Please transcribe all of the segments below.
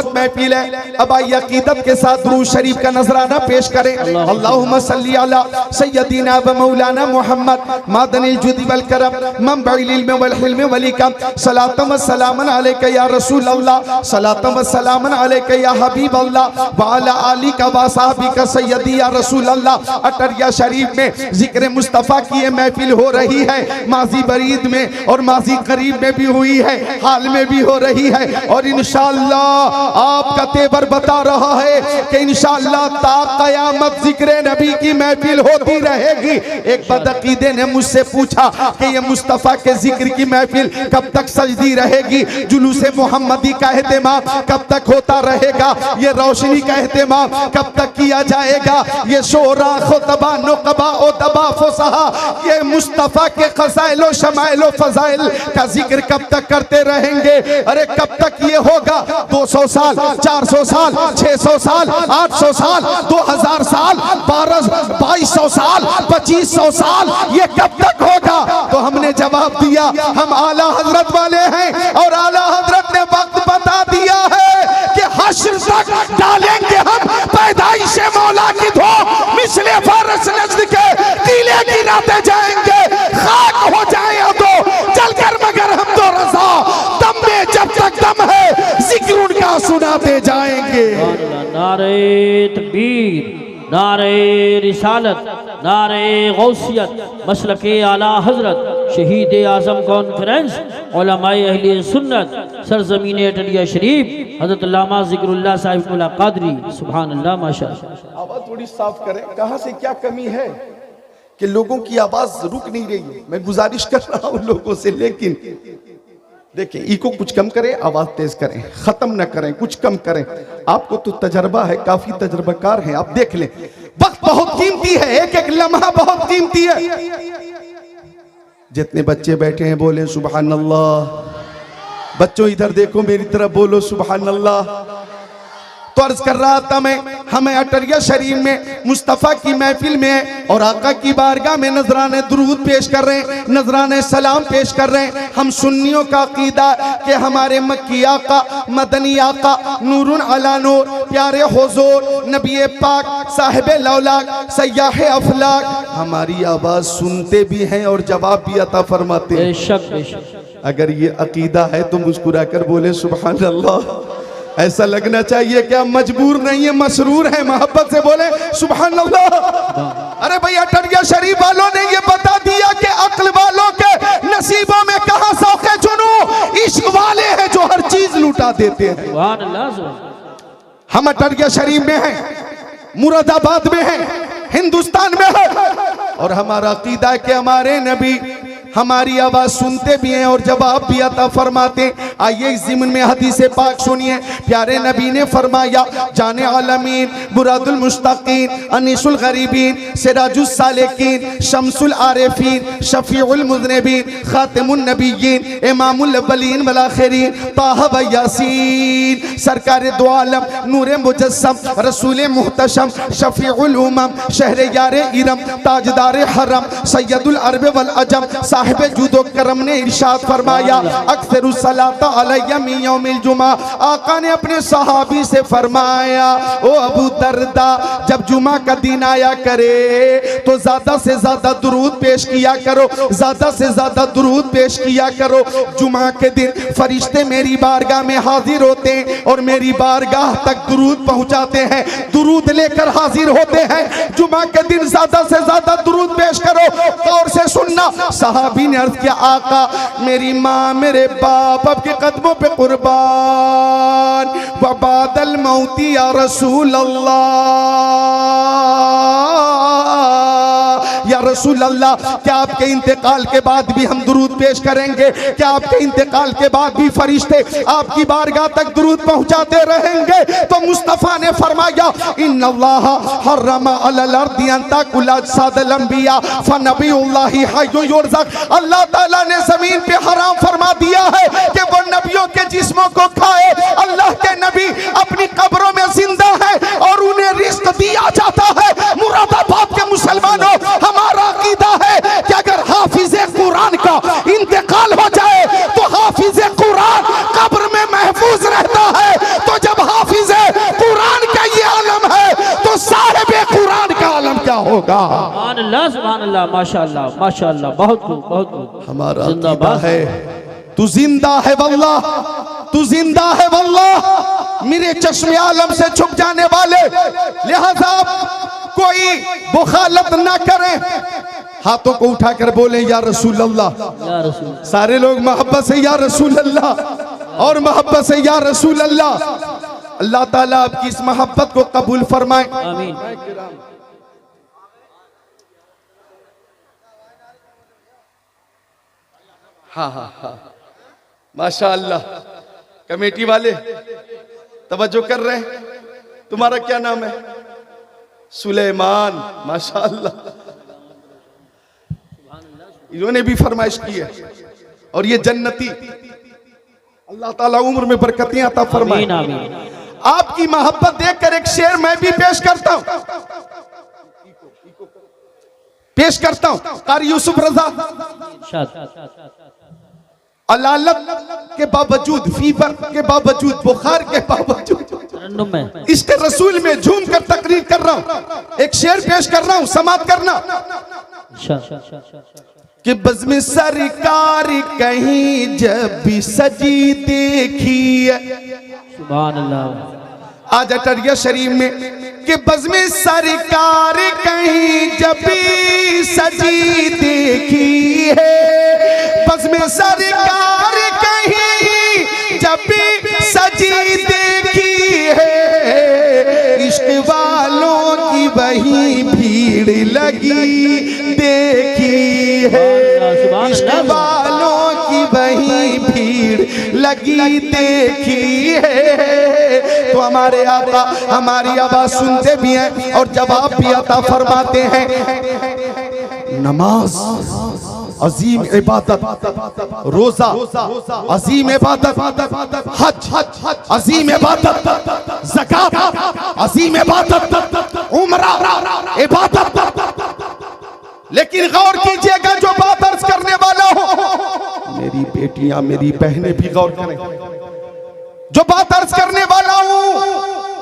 महफिल है। अब आइए अकीदत के साथ दुरूद शरीफ का नजराना पेश करें। अल्लाहुम्मा सल्ली अला सय्यदिना व मौलाना मुहम्मद मादनिल जुदी वल करम मंबइल इल्म वल हिल्म वल हिकम सलातम व सलामन अलैका या रसूल अल्लाह सलातम व सलामन अलैका या हबीब अल्लाह व अला आलिका व असहाबिका सय्यदी या रसूल अल्लाह। अटरिया शरीफ में जिक्र मुस्तफ़ा की ये महफिल हो रही है। माजी बरीद में और माजी करीब में भी हुई है, हाल में भी हो रही है और इंशाअल्लाह आपका तेवर बता रहा है कि इंशाअल्लाह ता क़यामत जिक्र नबी की महफिल होती रहेगी। एक बदअकीदे ने मुझसे पूछा कि ये मुस्तफ़ा के जिक्र की महफिल कब तक सजदी रहेगी, जुलूसे मोहम्मदी का एहतमाम कब तक होता रहेगा, ये रोशनी का एहतमाम कब तक किया जाएगा, ये शोरा खुतबा नुकबा ओ दबा फुसहा ये मुस्तफ़ा के ख़ज़ाइल शमाइल फज़ाइल का जिक्र कब तक करते रहेंगे। अरे कब तक ये होगा? 200 साल, 400 साल, 600 साल, 800 साल, 2000 साल, 2200 साल, 2500 साल, ये कब तक होगा? तो हमने जवाब दिया हम आला हजरत वाले हैं और आला हजरत ने वक्त बता दिया है कि हश्र तक डालेंगे हम पैदाइश मौला की धो मिसले फारस नज़्द के टीले गिराते जाएंगे, खाक हो जाए तो चलकर मगर हम तो रज़ा दम में जब तक दम है जिक्र उनका सुनाते जाएंगे। नारे तकबीर, नारे रिसालत, नारे गौसियत, मसलके आला हजरत शहीद आज़म कॉन्फ्रेंस उलमाए अहले सुन्नत सरजमीन अटलिया शरीफ हज़रत अल्लामा ज़िक्रुल्लाह साहिब क़ादरी सुभान अल्लाह माशाअल्लाह। आवाज़ थोड़ी साफ करें, कहाँ से क्या कमी है कि लोगों की आवाज़ रुक नहीं रही है। मैं गुजारिश कर रहा हूँ लोगों से, लेकिन देखिए इको कुछ कम करें, आवाज़ तेज करें, ख़त्म न करें, कुछ कम करें। आपको तो तजर्बा है, काफ़ी तजर्बाकार हैं, आप देख लें। वक्त बहुत कीमती है, एक एक लम्हा बहुत कीमती है। जितने बच्चे बैठे हैं बोले सुभान अल्लाह। बच्चों इधर देखो, मेरी तरफ बोलो सुभान अल्लाह। तो अर्ज कर रहा था मैं, हमें अटरिया शरीफ में मुस्तफ़ा की महफिल में और आका की बारगाह में नजराने दुरूद पेश कर रहे हैं, नजराने सलाम पेश कर रहे हैं। हम सुन्नियों का अकीदा कि हमारे मक्की आका मदनी आका नूरुन अला नूर प्यारे हुजूर नबी पाक साहिब लौलाक सयाह अफलाक हमारी आवाज़ सुनते भी हैं और जवाब भी अता फरमाते हैं। बेशक बेशक। अगर ये अकीदा है तो मुस्कुरा कर बोले सुभान अल्लाह। ऐसा लगना चाहिए कि हम मजबूर नहीं है, मसरूर है, मोहब्बत से बोले सुभान अल्लाह। अरे भैया अटरिया शरीफ वालों ने ये बता दिया कि अक्ल वालों के नसीबों में कहां शौक़े जुनू, इश्क वाले हैं जो हर चीज लुटा देते हैं। सुभान अल्लाह। हम अटरिया शरीफ में हैं, मुरादाबाद में हैं, हिंदुस्तान में है और हमारा अकीदा है कि हमारे नबी हमारी आवाज सुनते भी हैं और जवाब भी अता फरमाते। आइए इस ज़िम्न में हदीस पाक सुनिए। प्यारे नबी ने फरमाया जाने आलमीन मुरादुल मुश्ताकीन अनीसुल गरीबीन सिराजुस सालिकीन शम्सुल आरिफीन शफीउल मुज़निबीन खातिमुन नबिय्यीन इमामुल अव्वलीन वल आखिरीन ताहा व यासीन सरकार दो आलम नूरे मुजस्सम रसूल मुहतशम शफीउल उमम शहर यारे इरम ताजदार हरम सैयदुल अरब वल अजम साहिब जुदो करम ने इरशाद फरमाया अक्सर सलाता अलैया मिन यौमिल जुमा। आका ने अपने सहाबी से फरमाया ओ अबू दरदा जब जुमा का दिन आया करे तो ज्यादा से ज्यादा दुरूद पेश किया करो, ज्यादा से ज्यादा दुरूद पेश किया करो। जुमा के दिन फरिश्ते मेरी बारगाह में हाजिर होते हैं और मेरी बारगाह तक दुरूद पहुंचाते हैं, दुरूद लेकर हाजिर होते हैं। जुमा के दिन ज्यादा से ज्यादा दुरूद पेश करो। गौर से सुनना, सहाबी ने अर्ज किया आका मेरी माँ मेरे बाप आपके कदमों पे कुर्बान व बादल मौती या रसूल अल्लाह या रसूल अल्लाह। क्या आपके इंतकाल के बाद भी हम दुरूद पेश करेंगे? क्या आपके इंतकाल के बाद भी फरिश्ते आपकी बारगाह तक दुरूद पहुंचाते रहेंगे? तो मुस्तफ़ा ने फरमाया इन्नल्लाह हर्रमा अलल अर्दी अन ताकुल अजसादल अंबिया फनबियुल्लाहि हय्युन युरज़क़। अल्लाह ताला ने जमीन पे हराम फरमा दिया है कि वो नबियों के जिस्मों को खाए। अल्लाह के नबी अपनी कब्रों में जिंदा है और उन्हें रिज़्क़ दिया जाता है। मुरादाबाद के मुसलमानों हमारा अकीदा है कि अगर हाफिज़े कुरान का इंतकाल हो जाए तो हाफिज़े कुरान कब्र में महफूज रहता है। तो जब होगा। सुभान अल्लाह, माशाअल्लाह माशाअल्लाह, बहुत खूब बहुत खूब। हमारा अकीदा जिंदाबाद है तू जिंदा है वल्लाह, तू जिंदा है वल्लाह, मेरे चश्मे आलम से छुप जाने वाले, लिहाजा कोई मुखालत ना करें, हाथों को उठाकर बोले या रसूल अल्लाह। या रसूल, सारे लोग मोहब्बत से या रसूल अल्लाह और मोहब्बत से या रसूल अल्लाह। अल्लाह ताला आपकी इस मोहब्बत को कबूल फरमाए। आमीन। हाँ हाँ हाँ, माशाअल्लाह। कमेटी वाले तवज्जो कर रहे हैं। तुम्हारा क्या नाम है? सुलेमान, माशाअल्लाह। इन्होंने भी फरमाइश की है और ये जन्नती, अल्लाह ताला उम्र में बरकतें अता फरमाए। आमीन आमीन। आपकी मोहब्बत देखकर एक शेर मैं भी पेश करता हूं, पेश करता हूं। कारी यूसुफ रजा, अलालत के बावजूद, फीवर के बावजूद, बुखार के बावजूद इश्क रसूल में झूम कर तकरीर कर रहा हूं, एक शेर पेश कर रहा हूं, समाप्त करना। कि बज़्म सरकार कहीं जब भी सजी देखी है, सुभान अल्लाह। आज अटरिया शरीफ में कि बज़्म सरकार कहीं जब भी सजी देखी है, बज़्म सरकार कहीं जब भी सजी देखी है, इश्क वालों की वही भीड़ लगी देखी है, इश्क वालों की वही भीड़ लगी देखी है। तो हमारे आका हमारी आवाज सुनते भी हैं और जवाब भी अता फरमाते हैं। नमाज अजीम इबादत, रोजा अजीम इबादत, हज अजीम इबादत, ज़कात अजीम इबादत, उम्रा इबादत। लेकिन गौर कीजिएगा, जो बात अर्ज करने वाला हो, मेरी बेटियां मेरी बहनें भी गौर करें, जो बात अर्ज करने वाला हूं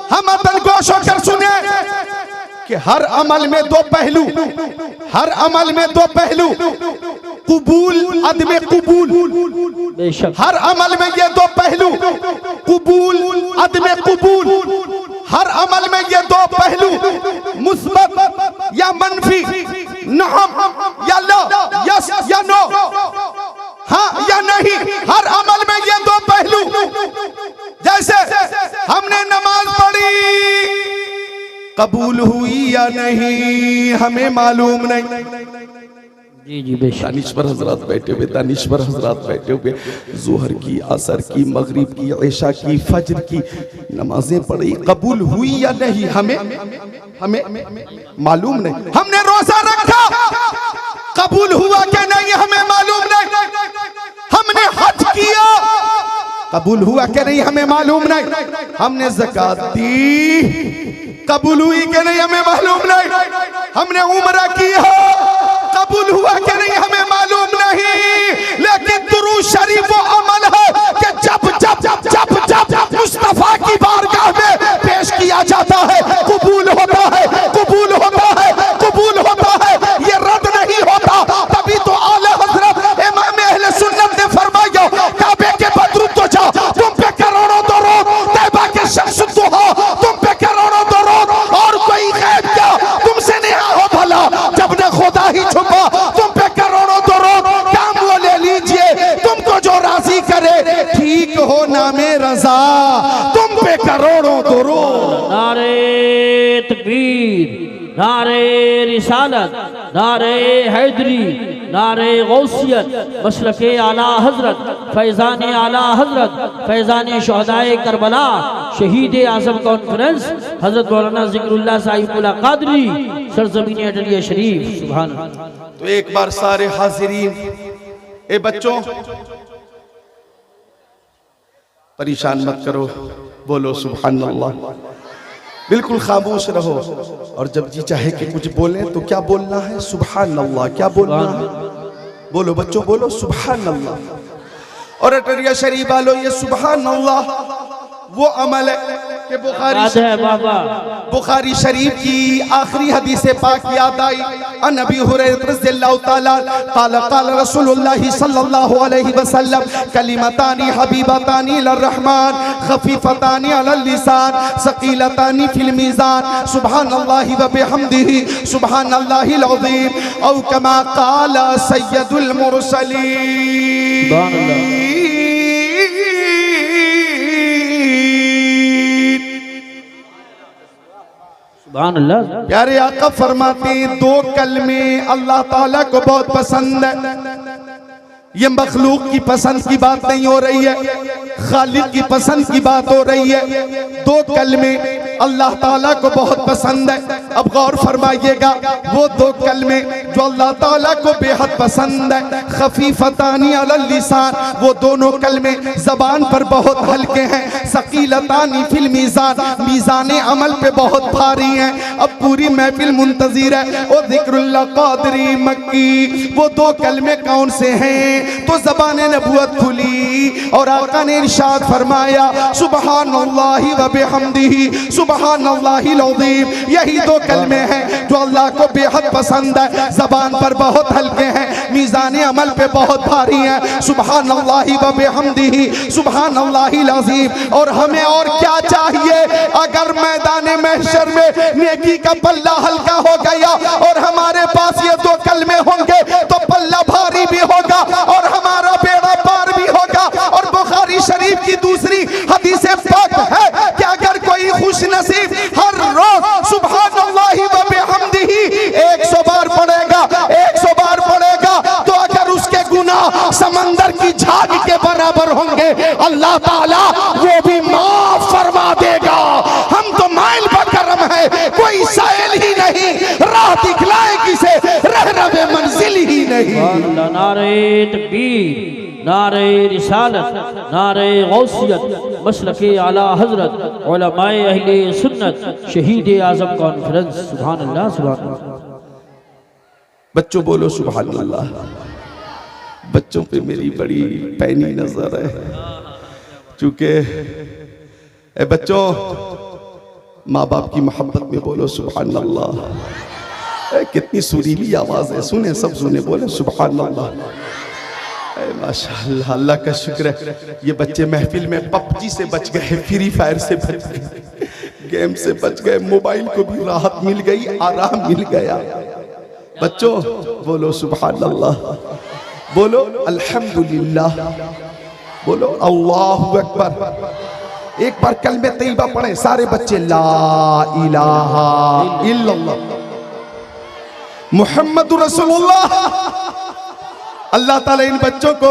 हम अतनगोश होकर सुने कि हर अमल में दो पहलू, हर अमल में दो पहलू, कबूल अदम कबूल, हर अमल में ये दो पहलू, कबूल अदम कबूल, हर अमल में ये दो पहलू, मुस्बत या मनफी, नअम या ला, यस या नो, हाँ या नहीं, हर अमल में ये दो पहलू। जैसे हमने नमाज पढ़ी, कबूल हुई या नहीं हमें मालूम नहीं। जी जी बेशक। दानिश्वर हजरात बैठे हुए, दानिश्वर हजरात बैठे हुए, जोहर की, असर की, मगरिब की, ऐशा की, फज्र की नमाजें पढ़ी, कबूल हुई या नहीं हमें मालूम नहीं। हमने रोजा रखा, कबूल हुआ क्या नहीं हमें मालूम नहीं। हमने हज किया, कबूल हुआ क्या नहीं हमें मालूम नहीं। हमने ज़कात दी, कबूल हुई क्या नहीं हमें मालूम नहीं। हमने उम्रा किया, कबूल हुआ क्या नहीं हमें मालूम नहीं। लेकिन दुरूद शरीफ वो अमल है कि जब जब जब जब जब मुस्तफा की बारगाह में पेश किया जाता है, कबूल होता है, कबूल होता है, कबूल होता है, ये रद्द नहीं होता। तभी तो आला हज़रत इमाम अहले सुन्नत ने फरमाया, काबे के बदरूद तो जा, तुम पे करोड़ों दरूद, तैबा के शख्स दुआ, तुम पे करोड़ों दरूद, और कोई गैब क्या तुमसे नहीं हो भला, जब ने खुदा ही छुपा, तुम पे करोड़ों दरूद, काम वो ले लीजिए, तुमको जो राजी करे, ठीक हो नामे रजा, तुम पे करोड़ों दरूद। नारे तकबीर, नारे रिसालत, नारे हैदरी, नारे गौसियत, मसलके आला हजरत, फैज़ान आला हजरत, फैज़ान शहदाए करबला, शहीद आज़म कॉन्फ्रेंस हजरत मौलाना ज़िक्रुल्लाह साहिबुल्लाह कादरी, सरज़मीन अटलिया शरीफ। सुभान अल्लाह। तो एक बार सारे हाजिरीन, ए बच्चों परेशान मत करो, बोलो सुभान अल्लाह, बिल्कुल खामोश रहो, और जब जी चाहे कि कुछ बोले तो क्या बोलना है, सुभान अल्लाह। क्या बोलना है, बोलो बच्चों, बोलो सुभान अल्लाह। और अटरिया शरीफ वालों, ये सुभान अल्लाह वो अमल है कि याद है बाबा। बुखारी शरीफ की आखिरी हदीस पाक याद आई। अन अबी हुरैरा रज़ियल्लाहु ताला क़ाल क़ाल रसूलुल्लाह सल्लल्लाहु अलैहि वसल्लम कलिमतानी हबीबतानी लिर्रहमान खफीफतानी अलल लिसान सकीलतानी फिल मीज़ान सुब्हानल्लाहि व बिहम्दिही सुब्हानल्लाहिल अज़ीम औ कमा क़ाल सय्यदुल मुरसलीन। सुभान अल्लाह। सुभान अल्लाह। प्यारे आका फरमाते हैं दो कलमे अल्लाह ताला को बहुत पसंद है। ये मखलूक की पसंद की बात नहीं हो रही है, खालिक की पसंद की बात हो रही है। दो कलमे अल्लाह ताला को बहुत पसंद है। अब गौर फरमाइएगा, वो दो कलमे जो अल्लाह ताला को बेहद पसंद है, खफीफतानी अलल लिसान, वो दोनों कलमे जबान पर बहुत हल्के हैं, सकीलतानी फिल मीज़ान, मीज़ाने अमल पे बहुत भारी हैं। अब पूरी महफिल मुंतज़िर है। और ज़िक्रुल्लाह क़ादरी मक्की, वो दो कलमे कौन से हैं? तो ज़बाने नबुवत खुली और आका ने इरशाद फरमाया सुब्हानल्लाहि व बिहम्दिही सुब्हानल्लाहिल अज़ीम। यही दो कलमे हैं जो अल्लाह को बेहद पसंद है, ज़बान पर बहुत हल्के हैं, मीज़ाने अमल पे बहुत भारी हैं। सुब्हानल्लाहि व बिहम्दिही सुब्हानल्लाहिल अज़ीम। और हमें और क्या चाहिए? अगर मैदाने महशर में नेकी का पल्ला हल्का हो गया और हमारे पास ये दो कलमे होंगे तो पल्ला भारी भी होगा और हमारा बेड़ा पार भी होगा। और बुखारी शरीफ की दूसरी हदीस पाक है कि अगर कोई खुश नसीब हर रोज सुब्हानल्लाहि व बिहम्दिही 100 बार पढ़ेगा, 100 बार पढ़ेगा, तो अगर उसके गुनाह समंदर की झाग के बराबर होंगे अल्लाह ताला वो भी माफ फरमा देगा। हम तो माइल बकरम है, कोई साइल ही नहीं, राह दिखलाए किसे, रहरवे मंजिल ही नहीं। नारे तकबीर, नारे रिसालत, नारे गौसियत, मसलके आला हजरत, उलमाए अहले सुन्नत, शहीद आज़म कॉन्फ्रेंस। सुभान अल्लाह, सुभान अल्लाह। बच्चों बोलो सुभान अल्लाह। बच्चों पे मेरी बड़ी पैनी नजर है, चूंकि बच्चों माँ बाप की मोहब्बत में बोलो सुभान अल्लाह। कितनी सुरीली आवाज है, सुने सब सुने, बोले सुभान अल्लाह। माशाअल्लाह, अल्लाह का शुक्र है ये बच्चे महफिल में पबजी से बच गए, फ्री फायर से बच गए, गेम से बच गए, मोबाइल को भी राहत मिल गई, आराम मिल गया। बच्चों बोलो सुभान अल्लाह, बोलो अल्हम्दुलिल्लाह, बोलो अल्लाहु अकबर। एक बार कलमे तैयबा पढ़े सारे बच्चे, ला इलाहा इल्लल्लाह मुहम्मदुर रसूलुल्लाह। अल्लाह ताला इन बच्चों को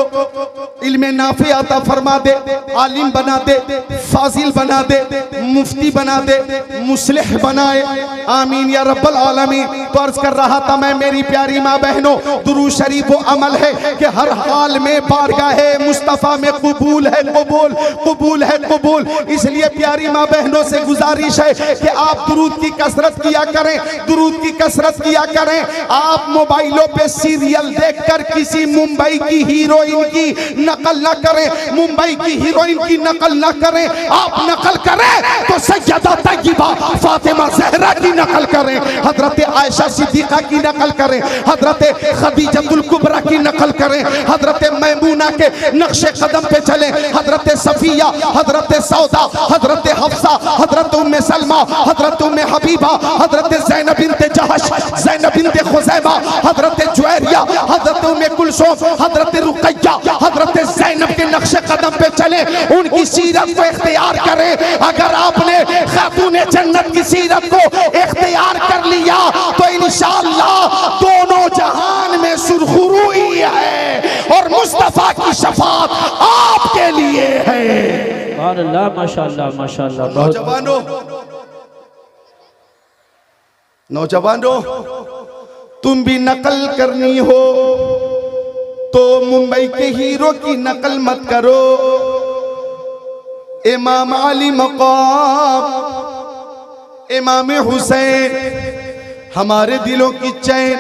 इल्मे नाफे अता फरमा दे, आलिम बना दे, फाजिल बना दे, मुफ्ती बना दे, मुस्लिह बनाए, आमीन या रब्बल आलमीन। तो अर्ज कर रहा था मैं, मेरी प्यारी माँ बहनों, दुरूद शरीफ वो अमल है कि हर हाल में बारगाहे मुस्तफ़ा में कबूल है, कबूल कबूल है, कबूल। इसलिए प्यारी माँ बहनों से गुजारिश है कि आप दुरूद की कसरत किया करें, दुरूद की कसरत किया करें। आप मोबाइलों पे सीरियल देखकर किसी मुंबई की हीरोइन की नकल न करें, मुंबई की हीरोइन की नकल न करें। आप नकल करें तो सैयदा तय्यबा फातिमा ज़हरा की नकल करें, हजरत आयशा सिद्दीक़ा की नकल करें, हजरत खदीजतुल कुबरा की नकल करें, हजरत मैमूना के नक्शे कदम पे चलें, हजरत सफिया, हजरत सौदा, हजरत हफ्सा, हजरत उम्मे सलमा, हजरत उम्मे हबीबा, हजरत ज़ैनब बिन्त जहश, ज़ैनब बिन्त खुज़ैमा, हजरत जुवैरिया, हजरत उम्मे कुलसूम, हजरत रुक़ैया, हजरत ज़ैनब के नक्शे कदम पे चले, उनकी सीरत को इख्तियार करें। अगर आपने खातूने जन्नत की सीरत को इख्तियार कर लिया तो इंशाअल्लाह दोनों जहान में सुरखुरुई है और मुस्तफा की शफाअत आपके लिए है। अल्लाह माशाअल्लाह, माशाअल्लाह। नौजवानों, नौजवानों, तुम भी नकल करनी हो तो मुंबई के हीरो की नकल मत करो। इमाम अली मकाम, इमाम हुसैन हमारे दिलों की चैन,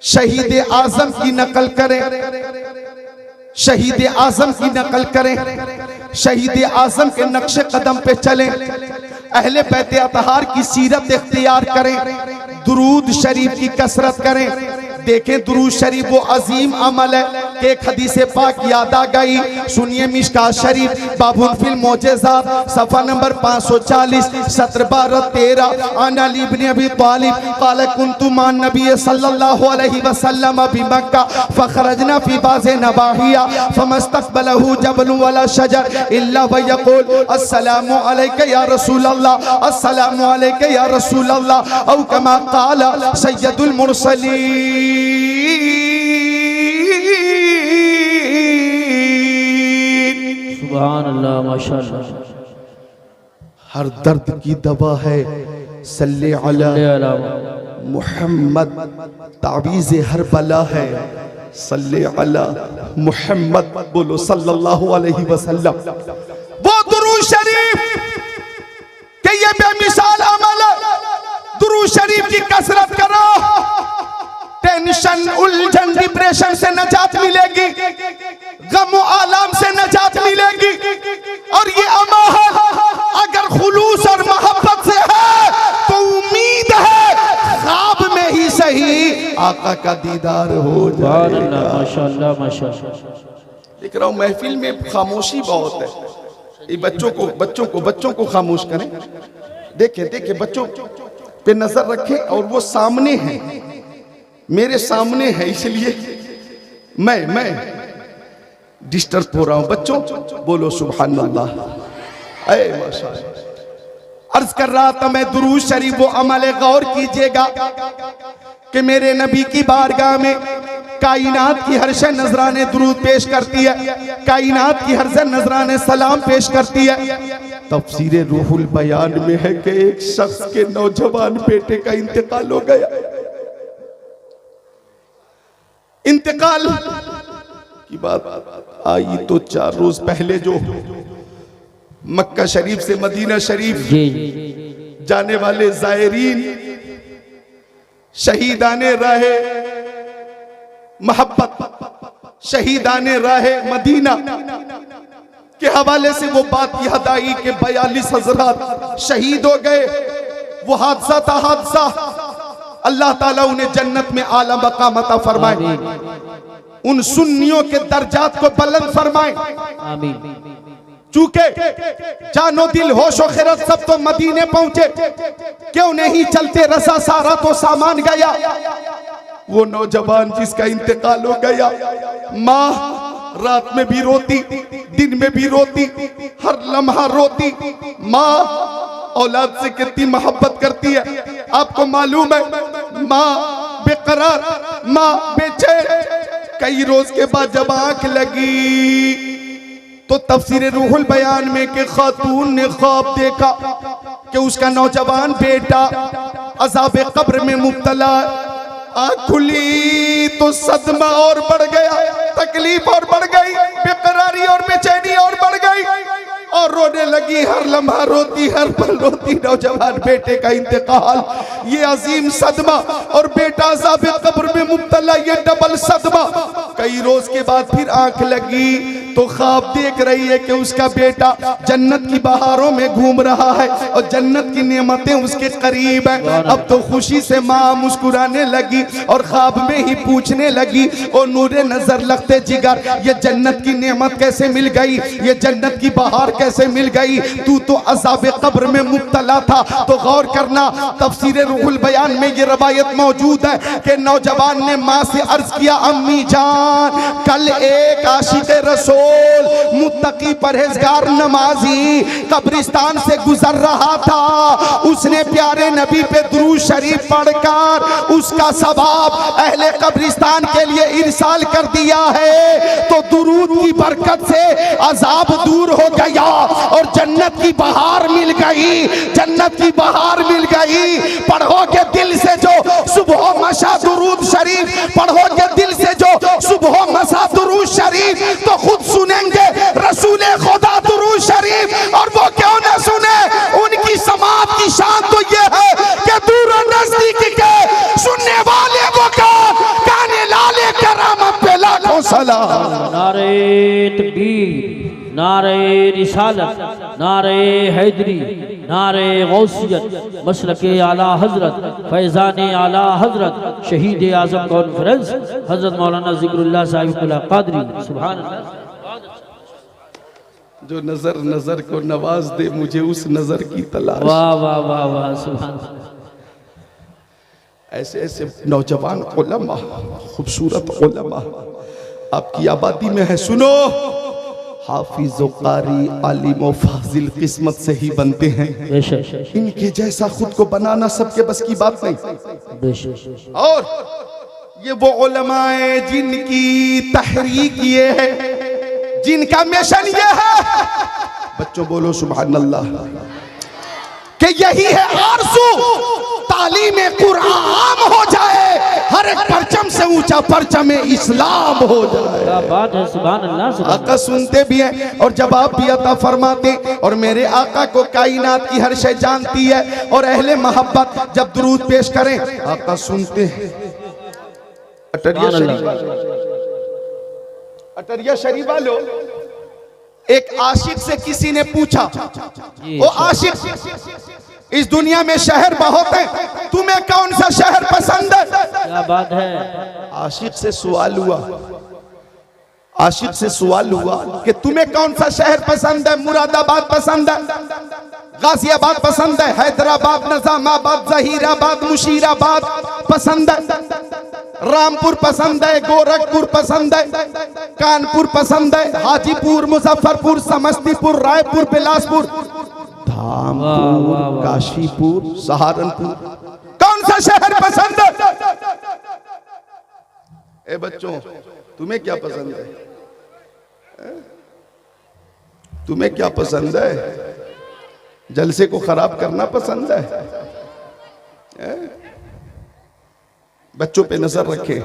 शहीद आजम की नकल करें, शहीद आजम की नकल करें। शहीद आजम के नक्शे कदम पे चलें, अहले बैत अतहार की सीरत इख्तियार करें, दुरूद शरीफ की कसरत करें। देखें दुरूद शरीफ वो अजीम अमल है कि एक हदीस पाक याद आ गई। सुनिए मिशकात शरीफ बाबुल फिल मोजेज़ात सफ़ा नंबर 540 सत्र 12-13 अन अली इब्न अबी तालिब क़ाल कुन्तु मान नबी सल्लल्लाहु अलैहि वसल्लम बि मक्का फ़खरजना फ़ी बाज़ नवाहिया फ़मस्तक़बलहु जबल वला शजर इल्ला व यक़ूल अस्सलामु अलैका या रसूल अल्लाह, अस्सलामु अलैका या रसूल अल्लाह, औ कमा क़ाल सय्यदुल मुरसलीन। सुभान अल्लाह, माशाअल्लाह। हर दर्द की दवा है सल्ले अला मुहम्मद, तावीज़ हर बला है सल्ले अला मुहम्मद। बोलो सल्लल्लाहु अलैहि वसल्लम। वो दुरूद शरीफ के ये बेमिसाल अमल है। दुरूद शरीफ की कसरत करो, टेंशन, उलझन, डिप्रेशन से नजात मिलेगी, गम और आलाम से नजात मिलेगी। और ये अमा अगर खुलूस और मोहब्बत से है तो उम्मीद है ख्वाब में ही सही आका का दीदार हो जाएगा। माशाअल्लाह, माशाअल्लाह। देख रहा हूँ महफिल में खामोशी बहुत है। ये बच्चों को खामोश करें। देखे बच्चों पे नजर रखें और वो सामने हैं, मेरे सामने है, इसलिए मैं डिस्टर्ब हो रहा हूं। बच्चों बोलो सुभान अल्लाह। अरे माशाअल्लाह। अर्ज कर रहा था मैं दुरूद शरीफ वो अमल गौर कीजिएगा कि मेरे नबी की बारगाह में कायनात की हर शय नजराने दुरूद पेश करती है, कायनात की हर शय नजराने सलाम पेश करती है। तफसीर रूहुल बयान में है कि एक शख्स के नौजवान बेटे का इंतकाल हो गया। इंतकाल की बात आई तो 4 रोज पहले जो मक्का शरीफ से मदीना शरीफ जाने वाले जायरीन शहीदाने राहे मोहब्बत, शहीदाने राहे मदीना के हवाले से वो बात याद आई कि 42 हज़रात शहीद हो गए। वो हादसा था हादसा। अल्लाह ताला उन्हें जन्नत में आला मकाम अता फरमाए, उन सुन्नियों के दर्जात को बुलंद फरमाए। चूंकि जानो दिल होशो खिरत सब तो मदीने पहुंचे, क्यों नहीं चलते रसा सारा तो सामान गया। वो नौजवान जिसका इंतकाल हो गया, माँ रात में भी रोती, दिन में भी रोती, हर लम्हा रोती। माँ औलाद से कितनी मोहब्बत करती है आपको मालूम है। माँ बेकरार, माँ बेचैन। कई रोज के बाद जब आंख लगी तो तफसीर रूहुल बयान में कि खातून ने ख्वाब देखा कि उसका नौजवान बेटा अज़ाब कब्र में मुब्तला। आँख खुली तो सदमा और बढ़ गया, तकलीफ और बढ़ गई, बेकरारी और बेचैनी और बढ़ गई और रोने लगी। हर लम्हा रोती, हर पल रोती। नौजवान बेटे का इंतकाल, ये अजीम सदमा, और बेटा अज़ाब कब्र में मुब्तला, ये डबल सदमा। कई रोज के बाद फिर आंख लगी तो ख्वाब देख रही है कि उसका बेटा जन्नत की बहारों में घूम रहा है और जन्नत की नेमतें उसके करीब हैं। अब तो खुशी से माँ मुस्कुराने लगी और ख्वाब में ही पूछने लगी, ओ नूरे नजर लगते जिगर, ये जन्नत की नेमत कैसे मिल गई, ये जन्नत की बहार कैसे मिल गई? तू तो अज़ाब कब्र में मुब्तला था। तो गौर करना, तफसीर रूहुल बयान में ये रवायत मौजूद है कि नौजवान ने माँ से अर्ज किया, अम्मी जान कल एक आशिक रसूल मुत्तकी परहेजगार नमाजी कब्रिस्तान से गुजर रहा था। उसने प्यारे नबी पे दुरूद शरीफ पढ़कर उसका सवाब अहले कब्रिस्तान के लिए इरसाल कर दिया है। तो दुरूद की बरकत से अजाब दूर हो गया और जन्नत की बहार मिल गई, जन्नत की बहार मिल गई। पढ़ोगे दिल से जो सुबह मशा दुरूद शरीफ, पढ़ोगे दिल से जो सुबह मशा दुरूद शरीफ, तो खुद सुनेंगे रसूले खुदा दुरूद शरीफ। और वो क्यों न सुने, उनकी समात की शान तो ये है कि दूर नजदीक के सुनने वाले वो काने लाले कराम पे लाखों सलाम। नारे तकबीर, नारे रिसालत, नारे हैदरी, नारे गौसियत, मसलके आला हजरत, फैज़ान आला हजरत, शहीद आज़म कॉन्फ्रेंस हजरत मौलाना ज़िक्रुल्लाह साहिब क़ादरी। सुभान अल्लाह। जो नजर नजर को नवाज दे, मुझे उस नजर की तलाश। वाह वाह वाह वाह, सुभान अल्लाह। ऐसे ऐसे नौजवान उलमा, खूबसूरत उलमा आपकी आबादी में है। सुनो, हाफिज कारी, आलिम और फाजिल किस्मत से ही बनते हैं। इनके जैसा खुद को बनाना सबके बस की बात नहीं। और ये वो उलमाए जिनकी तहरीक ये है, जिनका मिशन ये है, बच्चों बोलो सुभान अल्लाह, कि यही है आरज़ू, तालीम कुरान हो जाए, हर एक परचम से ऊंचा परचम इस्लाम हो जाए। क्या बात है, सुभान अल्लाह। आका सुनते भी हैं और जवाब भी अता फरमाते, और मेरे आका को कायनात की हर शय जानती है। और अहले मोहब्बत जब दुरूद पेश करें, आका सुनते हैं। अटरिया शरीफ वालों, एक आशिक से किसी ने पूछा, ओ आशिक, इस दुनिया में शहर बहुत है, तुम्हें कौन सा शहर पसंद है? क्या बात है। आशिक से सवाल हुआ, आशिक से सवाल हुआ कि तुम्हें कौन सा शहर पसंद है? मुरादाबाद पसंद है, गाजियाबाद पसंद है, हैदराबाद, निजामाबाद, जहीराबाद, मुशीराबाद पसंद है, रामपुर पसंद है, गोरखपुर पसंद है, कानपुर पसंद है, हाजीपुर, मुजफ्फरपुर, समस्तीपुर, रायपुर, बिलासपुर, धामपुर, काशीपुर, सहारनपुर, कौन सा शहर पसंद है? ए बच्चों, तुम्हें क्या पसंद है? तुम्हें क्या पसंद है? जलसे को खराब करना पसंद है? बच्चों पे नजर रखें।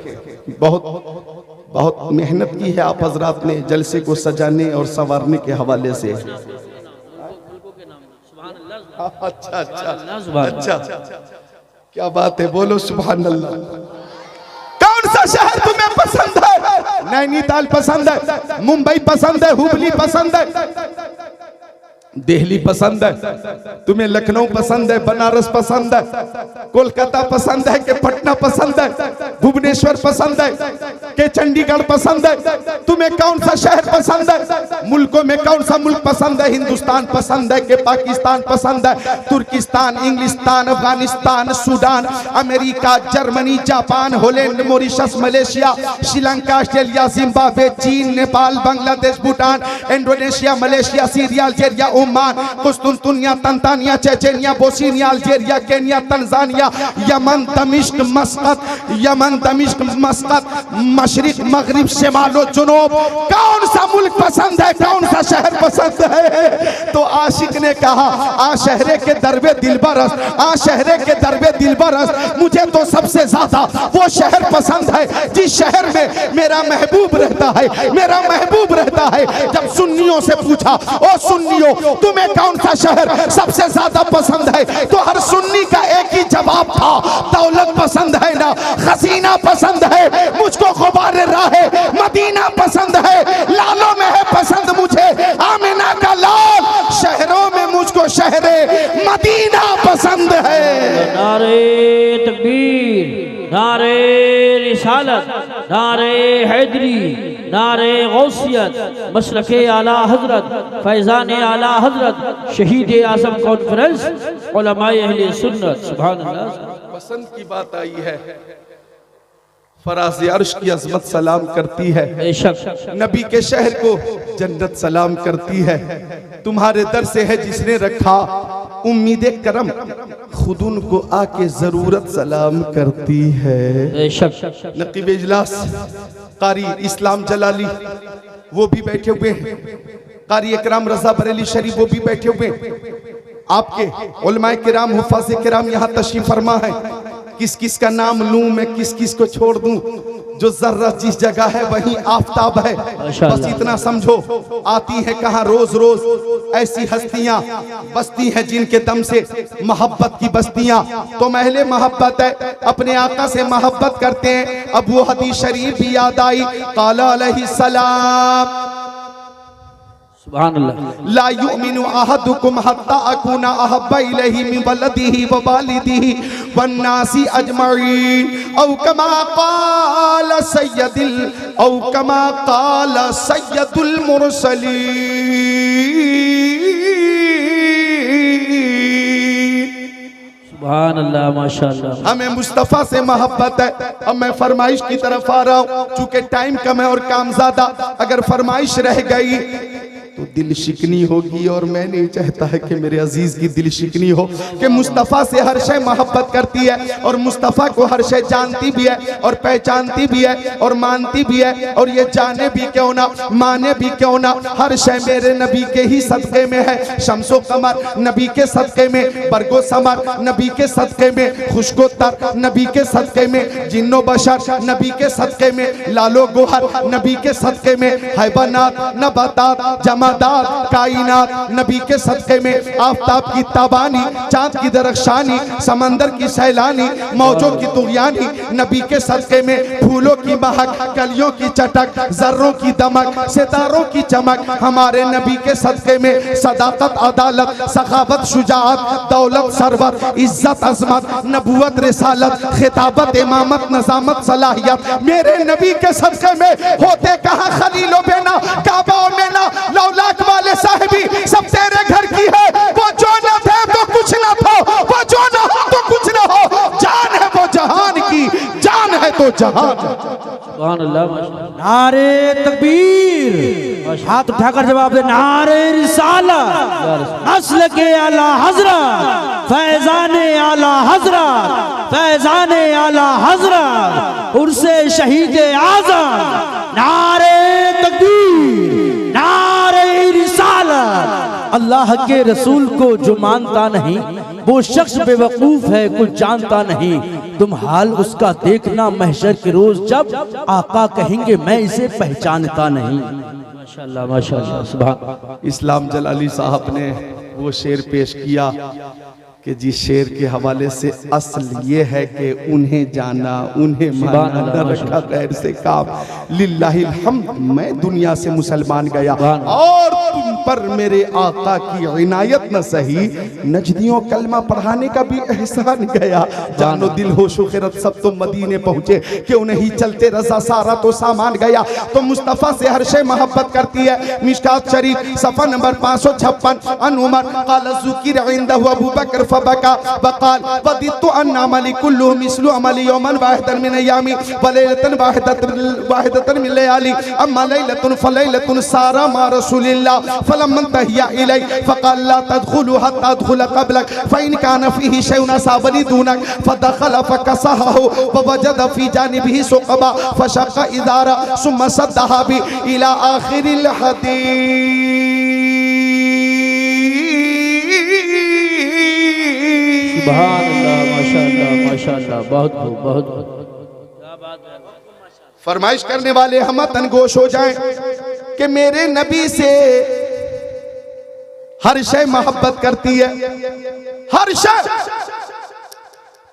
बहुत मेहनत की है आप हजरात ने जलसे को सजाने और संवारने के हवाले से। अच्छा अच्छा अच्छा, क्या बात है, बोलो सुभान अल्लाह। कौन सा शहर तुम्हें पसंद है? नैनीताल पसंद है, मुंबई पसंद है, हुबली पसंद है, दिल्ली पसंद है, तुम्हें लखनऊ पसंद है, बनारस पसंद है, कोलकाता पसंद है कि पटना पसंद है, भुवनेश्वर पसंद है कि चंडीगढ़ पसंद है? तुम्हें कौन सा शहर पसंद है? मुल्कों में कौन सा मुल्क पसंद है? हिंदुस्तान पसंद है कि पाकिस्तान पसंद है? तुर्किस्तान, इंग्लिस्तान, Afghanistan, Sudan, America, Germany, Japan, Holland, Mauritius, Malaysia, Sri Lanka, Australia, Zimbabwe, चीन, Nepal, Bangladesh, Bhutan, Indonesia, Malaysia, Syria, Algeria, Oman, कुस्तुनतुनिया, Tanzania, Chechnya, Bosnia, Algeria, Kenya, Tanzania, Yemen, दमिश्क, मस्कत, यमन, दमिश्क, मस्कत, मशरिक, मगरिब, शिमालो, जुनूब, कौन सा मुल्क पसंद है? कौन सा शहर पसंद है? तो आशिक ने कहा, आ शहरे के दरबे दिलबरस, आ शहरे के दरबे दिलबरस, मुझे तो सबसे ज्यादा वो शहर पसंद है जिस शहर में मेरा महबूब रहता है, मेरा महबूब रहता है। जब सुन्नियों से पूछा, ओ सुन्नियों, तुम्हें कौन सा शहर सबसे ज्यादा पसंद है? तो हर सुन्नी का एक ही जवाब था, दौलत पसंद है ना, खजीना पसंद है, मुझको गुबारे राहे मदीना पसंद है, लालों में है पसंद मुझे आमिना का लाल, शहरों में मुझको शहरे मदीना पसंद है। नारे तकबीर, नारे रिसालत, नारे हैदरी, नारे गौसियत, मसलके आला हजरत, फैज़ान आला हजरत, शहीद आज़म कॉन्फ्रेंस, उलमाए अहले सुन्नत। सुभान अल्लाह। पसंद की बात आई है, फराज़ अर्श की अज़मत सलाम करती है, नबी के शहर को जन्नत सलाम करती है, तुम्हारे दर से है जिसने रखा उम्मीद करम, खुद उनको आके जरूरत सलाम करती है। नकीब इजलास कारी इस्लाम जलाली वो भी बैठे हुए हैं, कारी इकराम रजा बरेली शरीफ वो भी बैठे हुए हैं, आपके उलमाए किराम हुफ़ाज़ किराम यहाँ तशरीफ फरमा है। किस किस का नाम लूं मैं, किस किस को छोड़ दूं? जो जर्रा जिस जगह है वहीं आफताब है, बस इतना समझो। आती है कहाँ रोज रोज ऐसी हस्तियां, बस्ती हैं जिनके दम से मोहब्बत की बस्तियां। तो महले मोहब्बत है, अपने आका से मोहब्बत करते हैं। अब वो हदीस शरीफ भी याद आई, क़ाला अलैहि सलाम, सुभान अल्लाह। ला युमिनु अहदुकुम हत्ता अकूना अहब्बा इलैहि मिन वलदिही व वालिदिही वन्नासी अजमईन औ कमा क़ाल सय्यदुल मुरसलीन। सुभान अल्लाह, माशाअल्लाह। हमें मुस्तफ़ा से मोहब्बत है। अब मैं फरमाइश की तरफ आ रहा हूँ, चूंकि टाइम कम है और काम ज्यादा। अगर फरमाइश रह गई तो दिल शिकनी होगी, और मैं नहीं चाहता है कि मेरे अजीज की दिल शिकनी हो कि मुस्तफ़ा से हर शय मोहब्बत करती है और मुस्तफ़ा को हर शय जानती भी है और पहचानती भी है और मानती भी है, और ये जाने भी क्यों ना, माने भी क्यों ना, हर शय मेरे नबी के ही सदक़े में है। शम्सो कमर नबी के सदक़े में, बरगो समर नबी के सदक़े में, खुशको तर नबी के सदक़े में, जिन्नो बशर नबी के सदक़े में, लालो गोहर नबी के सदक़े में, हैवानात नबातात जमादात कायनात नबी के सदक़े में, आफताब की ताबानी, चाँद की दरख्शानी, समंदर की सैलानी, मौजों की तुग़यानी नबी के सदक़े में, फूलों की महक, कलियों की चटक, जर्रों की दमक, सितारों की चमक हमारे नबी के सदक़े में, सदाकत अदालत सखावत शुजाअत दौलत सरवत इज्जत अजमत नबूवत रिसालत खिताबत इमामत नज़ामत सलाहियत मेरे नबी के सदक़े में। होते कहाँ खलीलो बेना काबा और मेना लौलाक वाले साहिबी सब तेरे घर की है। वो जो न थे तो कुछ न था, वो जो न हो तो कुछ न हो, जान है वो जहान की, जान है तो जहान। सुभान अल्लाह, माशाअल्लाह। नारे तकबीर, हाथ उठाकर जवाब दे। नारे रिसालत, नस्ल के आला हजरत, फैजाने आला हजरत, फैजाने आला हजरत, उर्से शहीद आज़म। नारे तकबीर, नारे रिसालत। अल्लाह के रसूल को जो मानता नहीं वो शख्स बेवकूफ है, कुछ जानता नहीं। तुम हाल उसका देखना महशर के रोज जब आका कहेंगे मैं इसे पहचानता नहीं। माशाअल्लाह, माशाअल्लाह, सुभान। इस्लाम जलाली साहब ने वो शेर पेश किया कि जिस शेर के हवाले से असल ये है कि उन्हें जाना, उन्हें माना, न रखा गैर से काम। लिल्लाहिल हम्द, मैं दुनिया से मुसलमान गया और तुम पर मेरे आका की इनायत न सही, नजदियों कलमा पढ़ाने का भी एहसान गया। जानो दिल हो शुखरत सब तो मदीने पहुंचे, क्यों नहीं चलते रजा सारा तो सामान गया। तो मुस्तफ़ा से हर शय मोहब्बत करती है। मिशकात शरीफ सफ़ा नंबर 556 अन उमर क़ाल ज़ुकिर इंदहु अबू बकर फबका वक़ाल वदितु अन्न अमली कुल्लुहु मिस्लु अमली यौमन वाहिदन मिन अय्यामी व लैलतन वाहिदतन मिन लयाली अम्मा लैलतुन फलैलतुन सारा मा रसूलिल्लाह फलम्मा तहिया इलै फ़क़ाल ला तदखुलु हत्ता अदखुल क़ब्लक फ़इन कान फ़ीहि शैउन असाबनी दूनक फ़दख़ल फ़कसहहु व वजद फ़ी जानिबिही सुक़बा फ़शक़्क़ इज़ारा सुम्मा सद्दहा बि इला आख़िरिल हदीस। सुभान अल्लाह, माशाअल्लाह, माशाअल्लाह, बहुत खूब, बहुत खूब। फरमाइश करने वाले हम तनगोश हो जाएं कि मेरे नबी से हर शय मोहब्बत करती है, हर शय।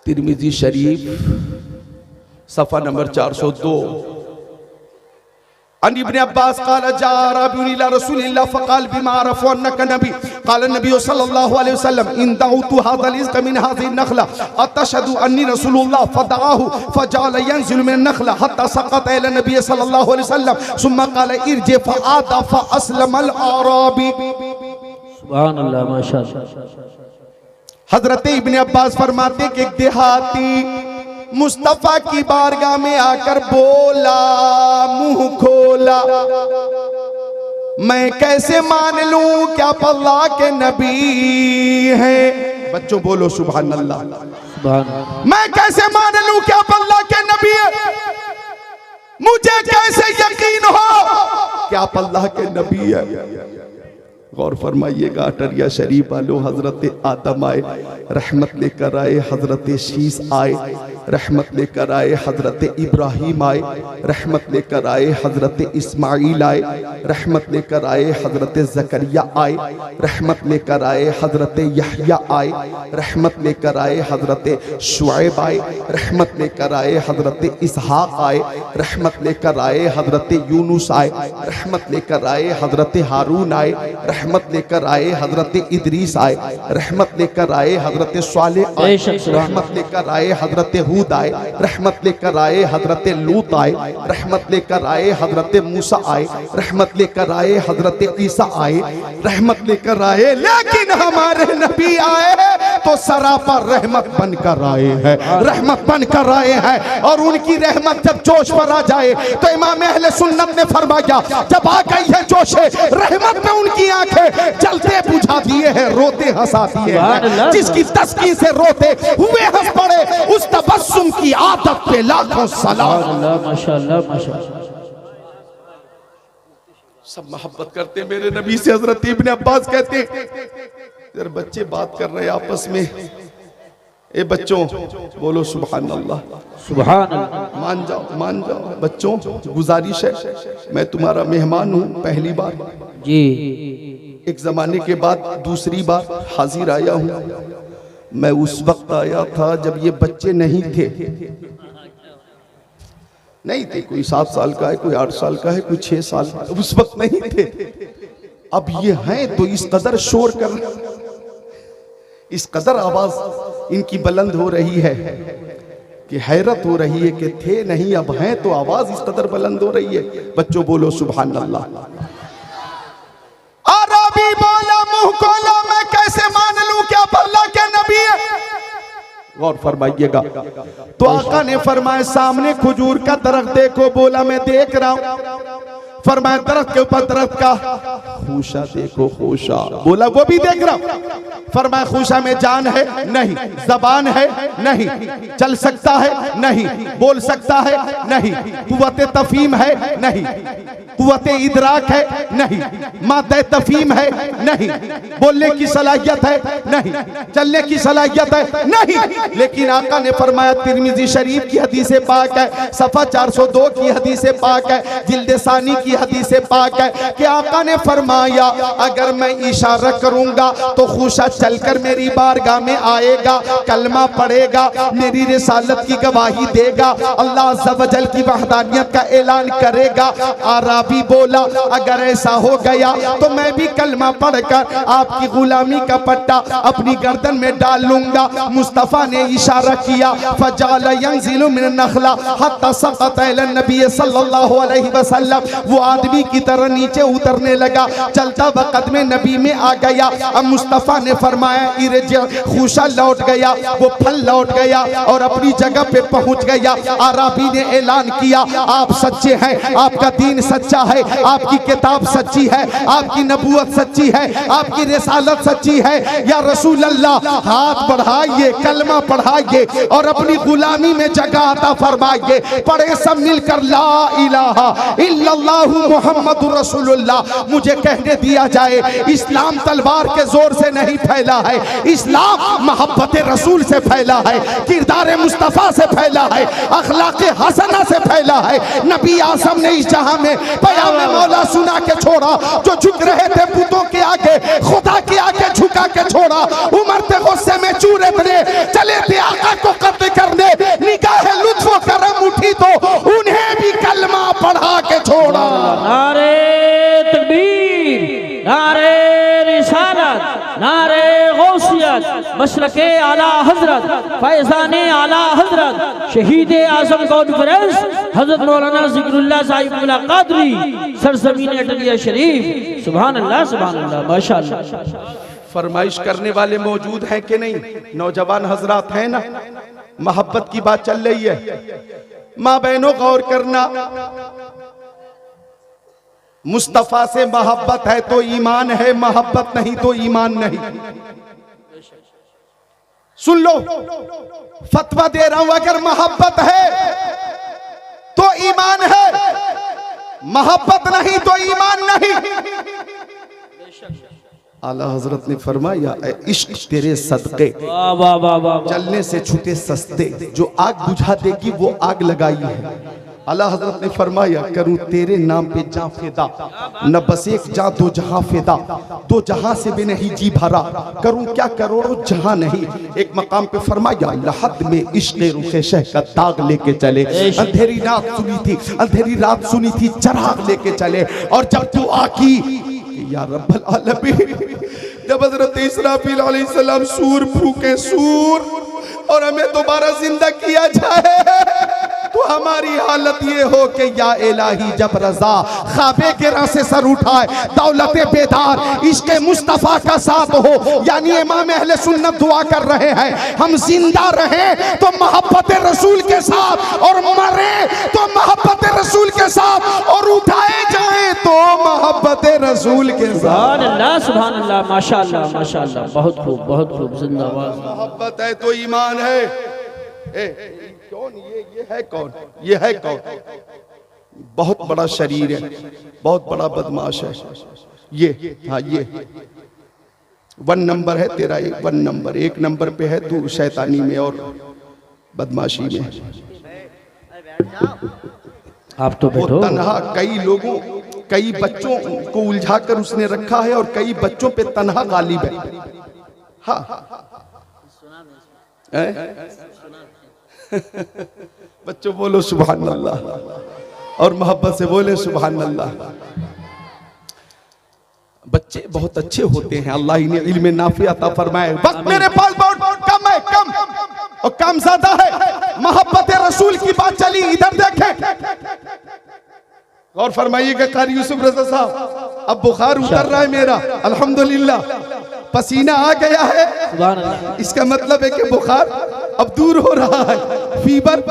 तिरमिज़ी शरीफ सफ़ा नंबर 402 अन इब्न अब्बास क़ाल जा रजुल इला रसूलिल्लाह फ़क़ाल बिमा अरफ़ू अन्नका नबी क़ाल नबी सल्लल्लाहु अलैहि वसल्लम इन दअउतु हाज़ल इज़्क़ मिन हाज़िहि नख़ला अतशहदु अन्नी रसूलुल्लाह फ़दअहु फ़जअल यंज़िलु मिन नख़ला हत्ता सक़त इला नबी सल्लल्लाहु अलैहि वसल्लम सुम्मा क़ाल इरजि फ़आदा फ़अस्लमल आराबी। सुभान अल्लाह, माशाअल्लाह। हज़रत इब्न अब्बास फरमाते कि एक देहाती मुस्तफ़ा की बारगाह में आकर बोला, मुंह खोला, मैं कैसे मान लूं क्या अल्लाह के नबी हैं। बच्चों बोलो सुभान अल्लाह। मैं कैसे मान लूं क्या अल्लाह के नबी हैं, मुझे कैसे यकीन हो क्या अल्लाह के नबी है। गौर फरमाइएगा, अटरिया शरीफ वालों, हजरत आदम आए, रहमत लेकर आए, हजरत शीस आए, रहमत लेकर आए हजरत इब्राहीम आए, रहमत लेकर आए हजरत इस्माइल आए, रहमत लेकर आए हजरत जकरिया आए, रहमत लेकर आए हजरत यहया आए, रहमत लेकर आए हजरत शुएब आए, रहमत लेकर आए हजरत इसहाक आए, रहमत लेकर आए हजरत यूनुस आए, रहमत लेकर आए हजरत हारून आए, रहमत लेकर आए हजरत इदरीस आए, रहमत लेकर आए हजरत स्वालेह आए, रहमत लेकर आए हजरत हूद आए, रहमत लेकर आए हजरत लूत आए, रहमत लेकर आए हजरत मूसा आए, रहमत लेकर आए हजरत ईसा आए, रहमत लेकर आए। लेकिन हमारे नबी आए तो सरापर रहमत बनकर आए हैं, रहमत बनकर आए हैं। और उनकी रहमत जब जोश पर आ जाए तो इमाम अहले सुन्नत ने फरमाया, जब आ गई है जोशे रहमत में उनकी आंखें जलते बुझा दिए हैं, रोते हंसा दिए हैं। जिसकी तस्कीन से रोते हुए हंस पड़े उस तबस्सुम की आदत पे लाखों सलाम। माशाअल्लाह माशाअल्लाह। सब मोहब्बत करते मेरे नबी से। हजरत इब्ने अब्बास कहते यार बच्चे बात कर रहे आपस में, ए बच्चों बोलो सुभान अल्लाह, सुभान अल्लाह। मान जाओ बच्चों, गुजारिश है, मैं तुम्हारा मेहमान हूँ, पहली बार जी, एक जमाने के बाद दूसरी बार हाजिर आया हूँ। मैं उस वक्त आया था जब ये बच्चे नहीं थे, कोई 7 साल का है, कोई 8 साल का है, कोई 6 साल का, उस वक्त नहीं थे। अब ये हैं तो इस कदर शोर कर, इस कदर आवाज इनकी बुलंद हो रही है कि हैरत हो रही है कि थे नहीं अब हैं, तो आवाज इस कदर बुलंद हो रही है। बच्चों बोलो सुभान अल्लाह। अरबी बोला मुंह खोला, मैं कैसे मान लूं क्या अल्लाह के नबी है। गौर फरमाइएगा। तो आका ने फरमाया सामने खजूर का दरख्त देखो। बोला मैं देख रहा हूं। फरमाया दरख्त के ऊपर दरख्त का खूशा देखो, खूशा। बोला वो भी देख रहा हूं। फरमाया खूशा में जान है? नहीं। जबान है? नहीं। चल सकता है? नहीं। बोल सकता है? नहीं। कुव्वत तफहीम है? नहीं। कुव्वत इदराक है? नहीं। मादे तफहीम है? नहीं। बोलने की सलाहियत है? नहीं। चलने की सलाहियत है? नहीं। लेकिन आका ने फरमाया, तिरमिजी शरीफ की हदीस पाक है, सफा 402 की हदीस पाक है, जिल्द सानी की हदीस पाक है कि आका ने फरमाया अगर मैं इशारा करूंगा तो खूशा चलकर मेरी बारगाह में आएगा, कलमा पढ़ेगा, मेरी रिसालत की गवाही देगा, अल्लाह अज़्ज़ा व जल की वहदानियत का ऐलान करेगा। आराबी बोला अगर ऐसा हो गया तो मैं भी कलमा पढ़कर आपकी गुलामी का पट्टा अपनी गर्दन में डाल लूंगा। मुस्तफा ने इशारा किया, फजाल यंजिलु मिन नखला हत्ता सक़त अला नबी सल्लल्लाहु अलैहि वसल्लम। वो आदमी की तरह नीचे उतरने लगा, चलता वक्त में नबी में आ गया। अब मुस्तफा ने फरमाया खूशा लौट गया, वो फल लौट गया और अपनी जगह पे पहुंच गया। आराबी ने ऐलान किया, आप सच्चे हैं, आपका दीन सच्चा है, आपकी किताब सच्ची है, आपकी नबूवत सच्ची है, आपकी रिसालत सच्ची है। या रसूल अल्लाह हाथ बढ़ाइए, कलमा पढ़ाइए और अपनी गुलामी में जगह अता फरमाइए। पढ़े सब मिलकर ला इलाहा इल्लल्लाहु मुहम्मदुर रसूलुल्लाह। मुझे कहने दिया जाए, इस्लाम तलवार के जोर से नहीं फैला है, इस्लाम मोहब्बत रसूल से फैला है, किरदार मुस्तफ़ा से फैला है, अखलाक हसना से फैला है। नबी आसम ने इस जहां में पयाम मौला सुना के छोड़ा, जो झुक रहे थे बुतों के आगे, खुदा के आगे झुका के छोड़ा। उमर थे गुस्से में चूरे बने, चले थे आका को कत्ल करने, निगाह लुत्फ व करम उठी तो उन्हें भी कलमा पढ़ा के छोड़ा। नारे तकबीर, नारे रिसालत, नारे गौसियत, मशरके आला हजरत, फैज़ाने आला हजरत, शहीद आज़म कॉन्फ्रेंस हजरत मौलाना ज़िक्रुल्लाह साहिब कादरी, सरज़मीन अटलिया शरीफ। सुभान अल्लाह, सुभान अल्लाह, माशाअल्लाह। फरमाइश करने वाले मौजूद हैं कि नहीं? नौजवान हजरात हैं ना? मोहब्बत की बात चल रही है। माँ बहनों गौर करना, मुस्तफा से मोहब्बत है तो ईमान है, मोहब्बत नहीं तो ईमान नहीं। सुन लो, फतवा दे रहा हूं, अगर मोहब्बत है तो ईमान है, मोहब्बत नहीं तो ईमान नहीं। आला हजरत ने फरमाया, ऐ इश्क तेरे सदके वाह वाह वाह वाह वाह। जलने से छूटे सस्ते, जो आग बुझा देगी वो आग लगाई है। आला हजरत ने फरमाया, करूं तेरे नाम पे जां फिदा, न बस एक जां दो जहां फिदा, दो जहां से भी नहीं जी भरा, करूं क्या करोड़ों जहां नहीं। एक मकाम पे फरमाया, लहद में इश्क रुखे शह का दाग लेके चले, अंधेरी रात सुनी थी, अंधेरी रात सुनी थी, चराग लेके चले। और जब तू आकी या रब्बल आलमीन, जब हज़रत इसराफील अलैहिस्सलाम सूर फूके सूर और हमें दोबारा जिंदा किया जाए, तो हमारी हालत ये हो कि या इलाही जब रजा ख्वाबे के राह से सर उठाए, दौलते बेदार इश्क़ मुस्तफ़ा का साथ हो। यानी इमाम अहले सुन्नत दुआ कर रहे हैं, हम जिंदा रहें तो मोहब्बत रसूल के साथ, और मरे तो मोहब्बत रसूल के साथ, और उठाए जाएं तो मोहब्बत रसूल के साथ। सुभान अल्लाह सुभान अल्लाह, माशाअल्लाह माशाअल्लाह, बहुत खूब बहुत खूब, जिंदाबाद। मोहब्बत है तो ईमान है। कौन ये है कौन? ये है कौन? बहुत बड़ा शरीर है, बहुत बड़ा बदमाश है ये। हाँ ये 1 नंबर है तेरा, 1 नंबर, 1 नंबर पे है तू शैतानी में और बदमाशी में। आप तो बैठो। तन्हा कई लोगों, कई बच्चों को उलझा कर उसने रखा है, और कई बच्चों पे तन्हा गालिब है। हाँ बच्चों बोलो सुभान अल्लाह, और मोहब्बत से बोले सुभान अल्लाह। बच्चे बहुत अच्छे होते हैं, अल्लाह इन्हें इल्म नाफी अता फरमाए। वक्त मेरे पास बहुत कम है, कम और कम ज्यादा है। मोहब्बत रसूल की बात चली, इधर देखें और फरमाइएगा कारी यूसुफ रजा साहब, अब बुखार उतर रहा है मेरा, अल्हम्दुलिल्लाह पसीना आ गया है। सुभान अल्लाह। इसका मतलब है कि बुखार अब दूर हो रहा है, फीवर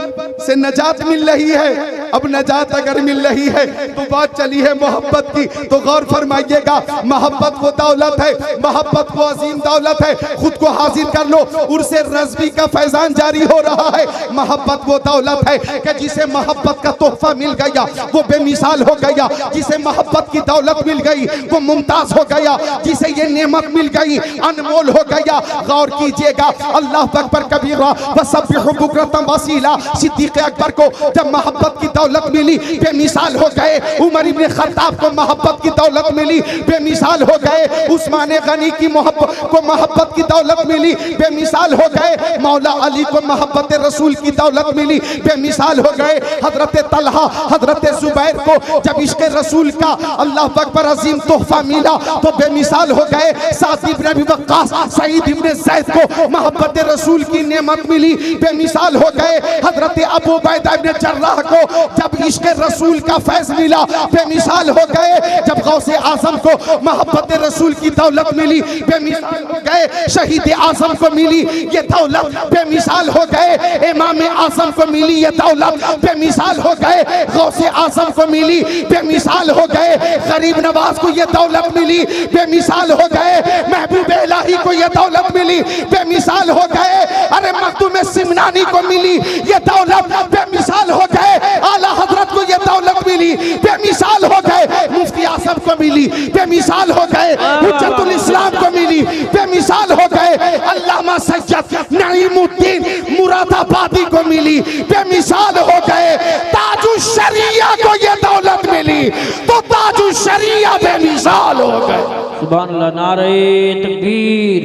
से नजात मिल रही है। अब नजात अगर मिल रही है तो बात चली है मोहब्बत की, तो गौर फरमाइएगा, मोहब्बत वो दौलत है, मोहब्बत वो अजीम दौलत है। खुद को हाजिर कर लो, उर्से रज़वी का फैजान जारी हो रहा है। मोहब्बत वो दौलत है कि जिसे मोहब्बत का तोहफा मिल गया वो बेमिसाल हो गया, जिसे मोहब्बत की दौलत मिल गई वो मुमताज हो गया, जिसे ये नेमत मिल गई अनमोल हो गया। गौर कीजिएगा, अल्लाह अकबर कबीरा वसब्बिहु बुक्रतम वसीला। सिद्दीक़ अकबर को जब मोहब्बत की दौलत मिली बेमिसाल हो गए। उमर इब्न खत्ताब को मोहब्बत की दौलत मिली बेमिसाल हो गए। उस्मान गनी की मोहब्बत की दौलत मिली बेमिसाल हो गए। मौला अली को मोहब्बत रसूल की दौलत मिली बेमिसाल हो गए। हजरत तलहा, हजरत जुबैर को जब इश्क़ रसूल का अल्लाह अकबर अजीम तोहफा मिला तो बेमिसाल हो गए। साद इब्न अबी वक्कास, सईद इब्न ज़ैद को मोहब्बत रसूल की नेमत मिली बेमिसाल हो गए। हजरत अबू उबैदा इब्न जर्राह को जब इश्क़ रसूल का फैज़ मिला बेमिसाल हो गए। जब गौसे आज़म को मोहब्बत रसूल की दौलत मिली बेमिसाल हो गए। शहीद आज़म को मिली ये दौलत बेमिसाल हो गए। इमाम आज़म को मिली ये दौलत बेमिसाल हो गए। गौसे आज़म को मिली बेमिसाल हो गए। गरीब नवाज को ये दौलत मिली बेमिसाल हो गए। महबूब इलाही को ये दौलत मिली बेमिसाल हो गए। अरे मखदूम सिमनानी को मिली ये दौलत बेमिसाल हो गए। आला हजरत को ये दौलत मिली बेमिसाल हो गए। मुफ्ती आसम को मिली बेमिसाल हो गए। हुज्जतुल इस्लाम को मिली बेमिसाल हो गए। अल्लामा सैयद नईमुद्दीन मुरादाबादी को मिली बेमिसाल हो गए। ताजुश शरिया को ये दौलत मिली तो ताजुश शरिया बेमिसाल हो गए। सुभान अल्लाह। नारे तकबीर,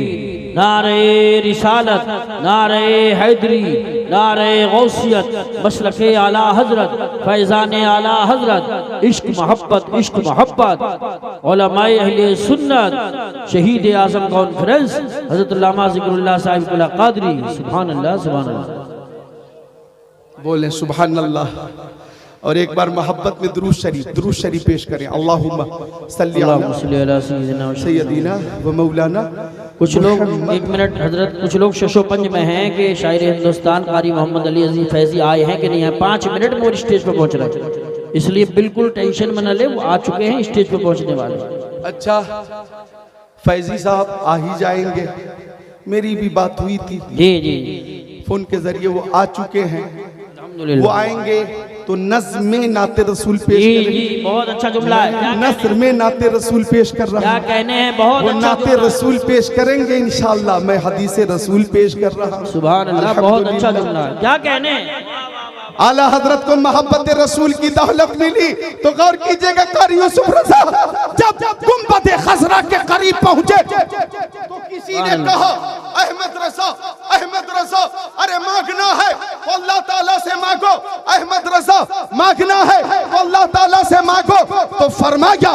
नारे रिसालत, नारे हैदरी, नारे गौसियत, मसलके आला हजरत, फैज़ान आला हजरत, इश्क मोहब्बत, इश्क मोहब्बत, उलमाए अहले सुन्नत, शहीद आज़म कॉन्फ्रेंस हज़रत अल्लामा ज़िक्रुल्लाह साहिब कुल्ला क़ादरी। सुभान अल्लाह सुभान अल्लाह। बोले सुभान अल्लाह। और एक बार मोहब्बत में दुरूद शरीफ पेश करें। अल्लाहुम्मा सल्ली अला सय्यदिना व मौलाना। कुछ लोग, एक मिनट हजरत, कुछ लोग शशोपंज में हैं कि शायर हिंदुस्तान कारी मोहम्मद अली अजीज फैजी आए हैं कि नहीं है। 5 मिनट में वो स्टेज पर पहुंच रहे हैं, इसलिए बिल्कुल टेंशन में न ले, वो आ चुके हैं, स्टेज पर पहुंचने वाले। अच्छा फैजी साहब आ ही जाएंगे, मेरी भी बात हुई थी जी जी, फोन के जरिए, वो आ चुके हैं, वो आएंगे। तो नज़्म में नाते रसूल पेश जी करेंगे। जी बहुत अच्छा जुमला है। क्या नस्र में नाते रसूल पेश कर रहा क्या हूँ। कहने हैं, बहुत वो अच्छा नाते जुमला। रसूल पेश करेंगे इंशाअल्लाह। मैं हदीसे रसूल पेश कर रहा हूँ। सुभान अल्लाह, बहुत अच्छा जुमला है। क्या कहने हैं? आला हजरत को मोहब्बत रसूल की दौलत मिली तो गौर कीजिएगा कारी यूसुफ रज़ा जब गुंबद खजरा के करीब पहुंचे तो किसी ने कहा अहमद रज़ा अरे मांगना है तो अल्लाह ताला से मांगो, अहमद रज़ा मांगना है तो अल्लाह ताला से मांगो। तो फरमाया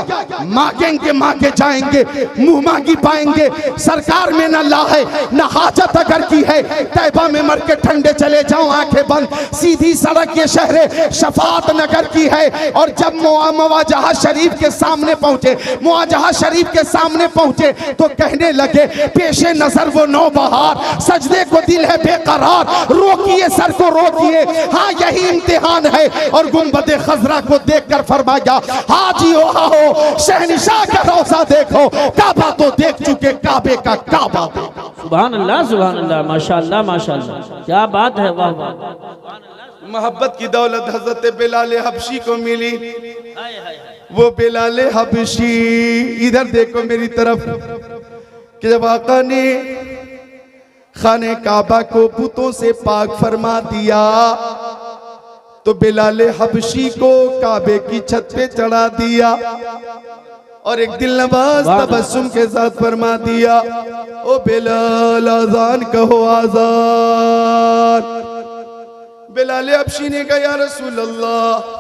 मांगेंगे मांगे जाएंगे, मुंह मांगी पाएंगे। सरकार में न ला है न हाजत अगर की है, तैबा में मर के ठंडे चले जाऊं आंखें बंद। सीधी सड़क ये शहर शफात नगर की है। और जब मुआजहा शरीफ के सामने पहुंचे, मुआजहा शरीफ के सामने पहुंचे तो कहने लगे पेशे नजर वो नौबहार, सजदे को दिल है बेकरार, रोकिए सर को रोकिए, हाँ यही इम्तिहान है। और गुंबद खजरा को देखकर फरमाया हाजी हो शहनिशाह का रोजा देखो, काबा तो देख चुके काबे का काबा देखो। सुभान अल्लाह माशाअल्लाह माशाअल्लाह, क्या बात है, वाह वाह। मोहब्बत की दौलत हजरत बिलाल हबशी को मिली। वो बिलाल हबशी इधर देखो मेरी तरफ कि जब आका ने खाने काबा को बुतों से पाक फरमा दिया तो बिलाल हबशी को काबे की छत पे चढ़ा दिया और एक दिल नवाज तबस्सुम के साथ फरमा दिया ओ बिलाल आजान कहो आजान। बिलाल हबशी ने कहा या रसूल अल्लाह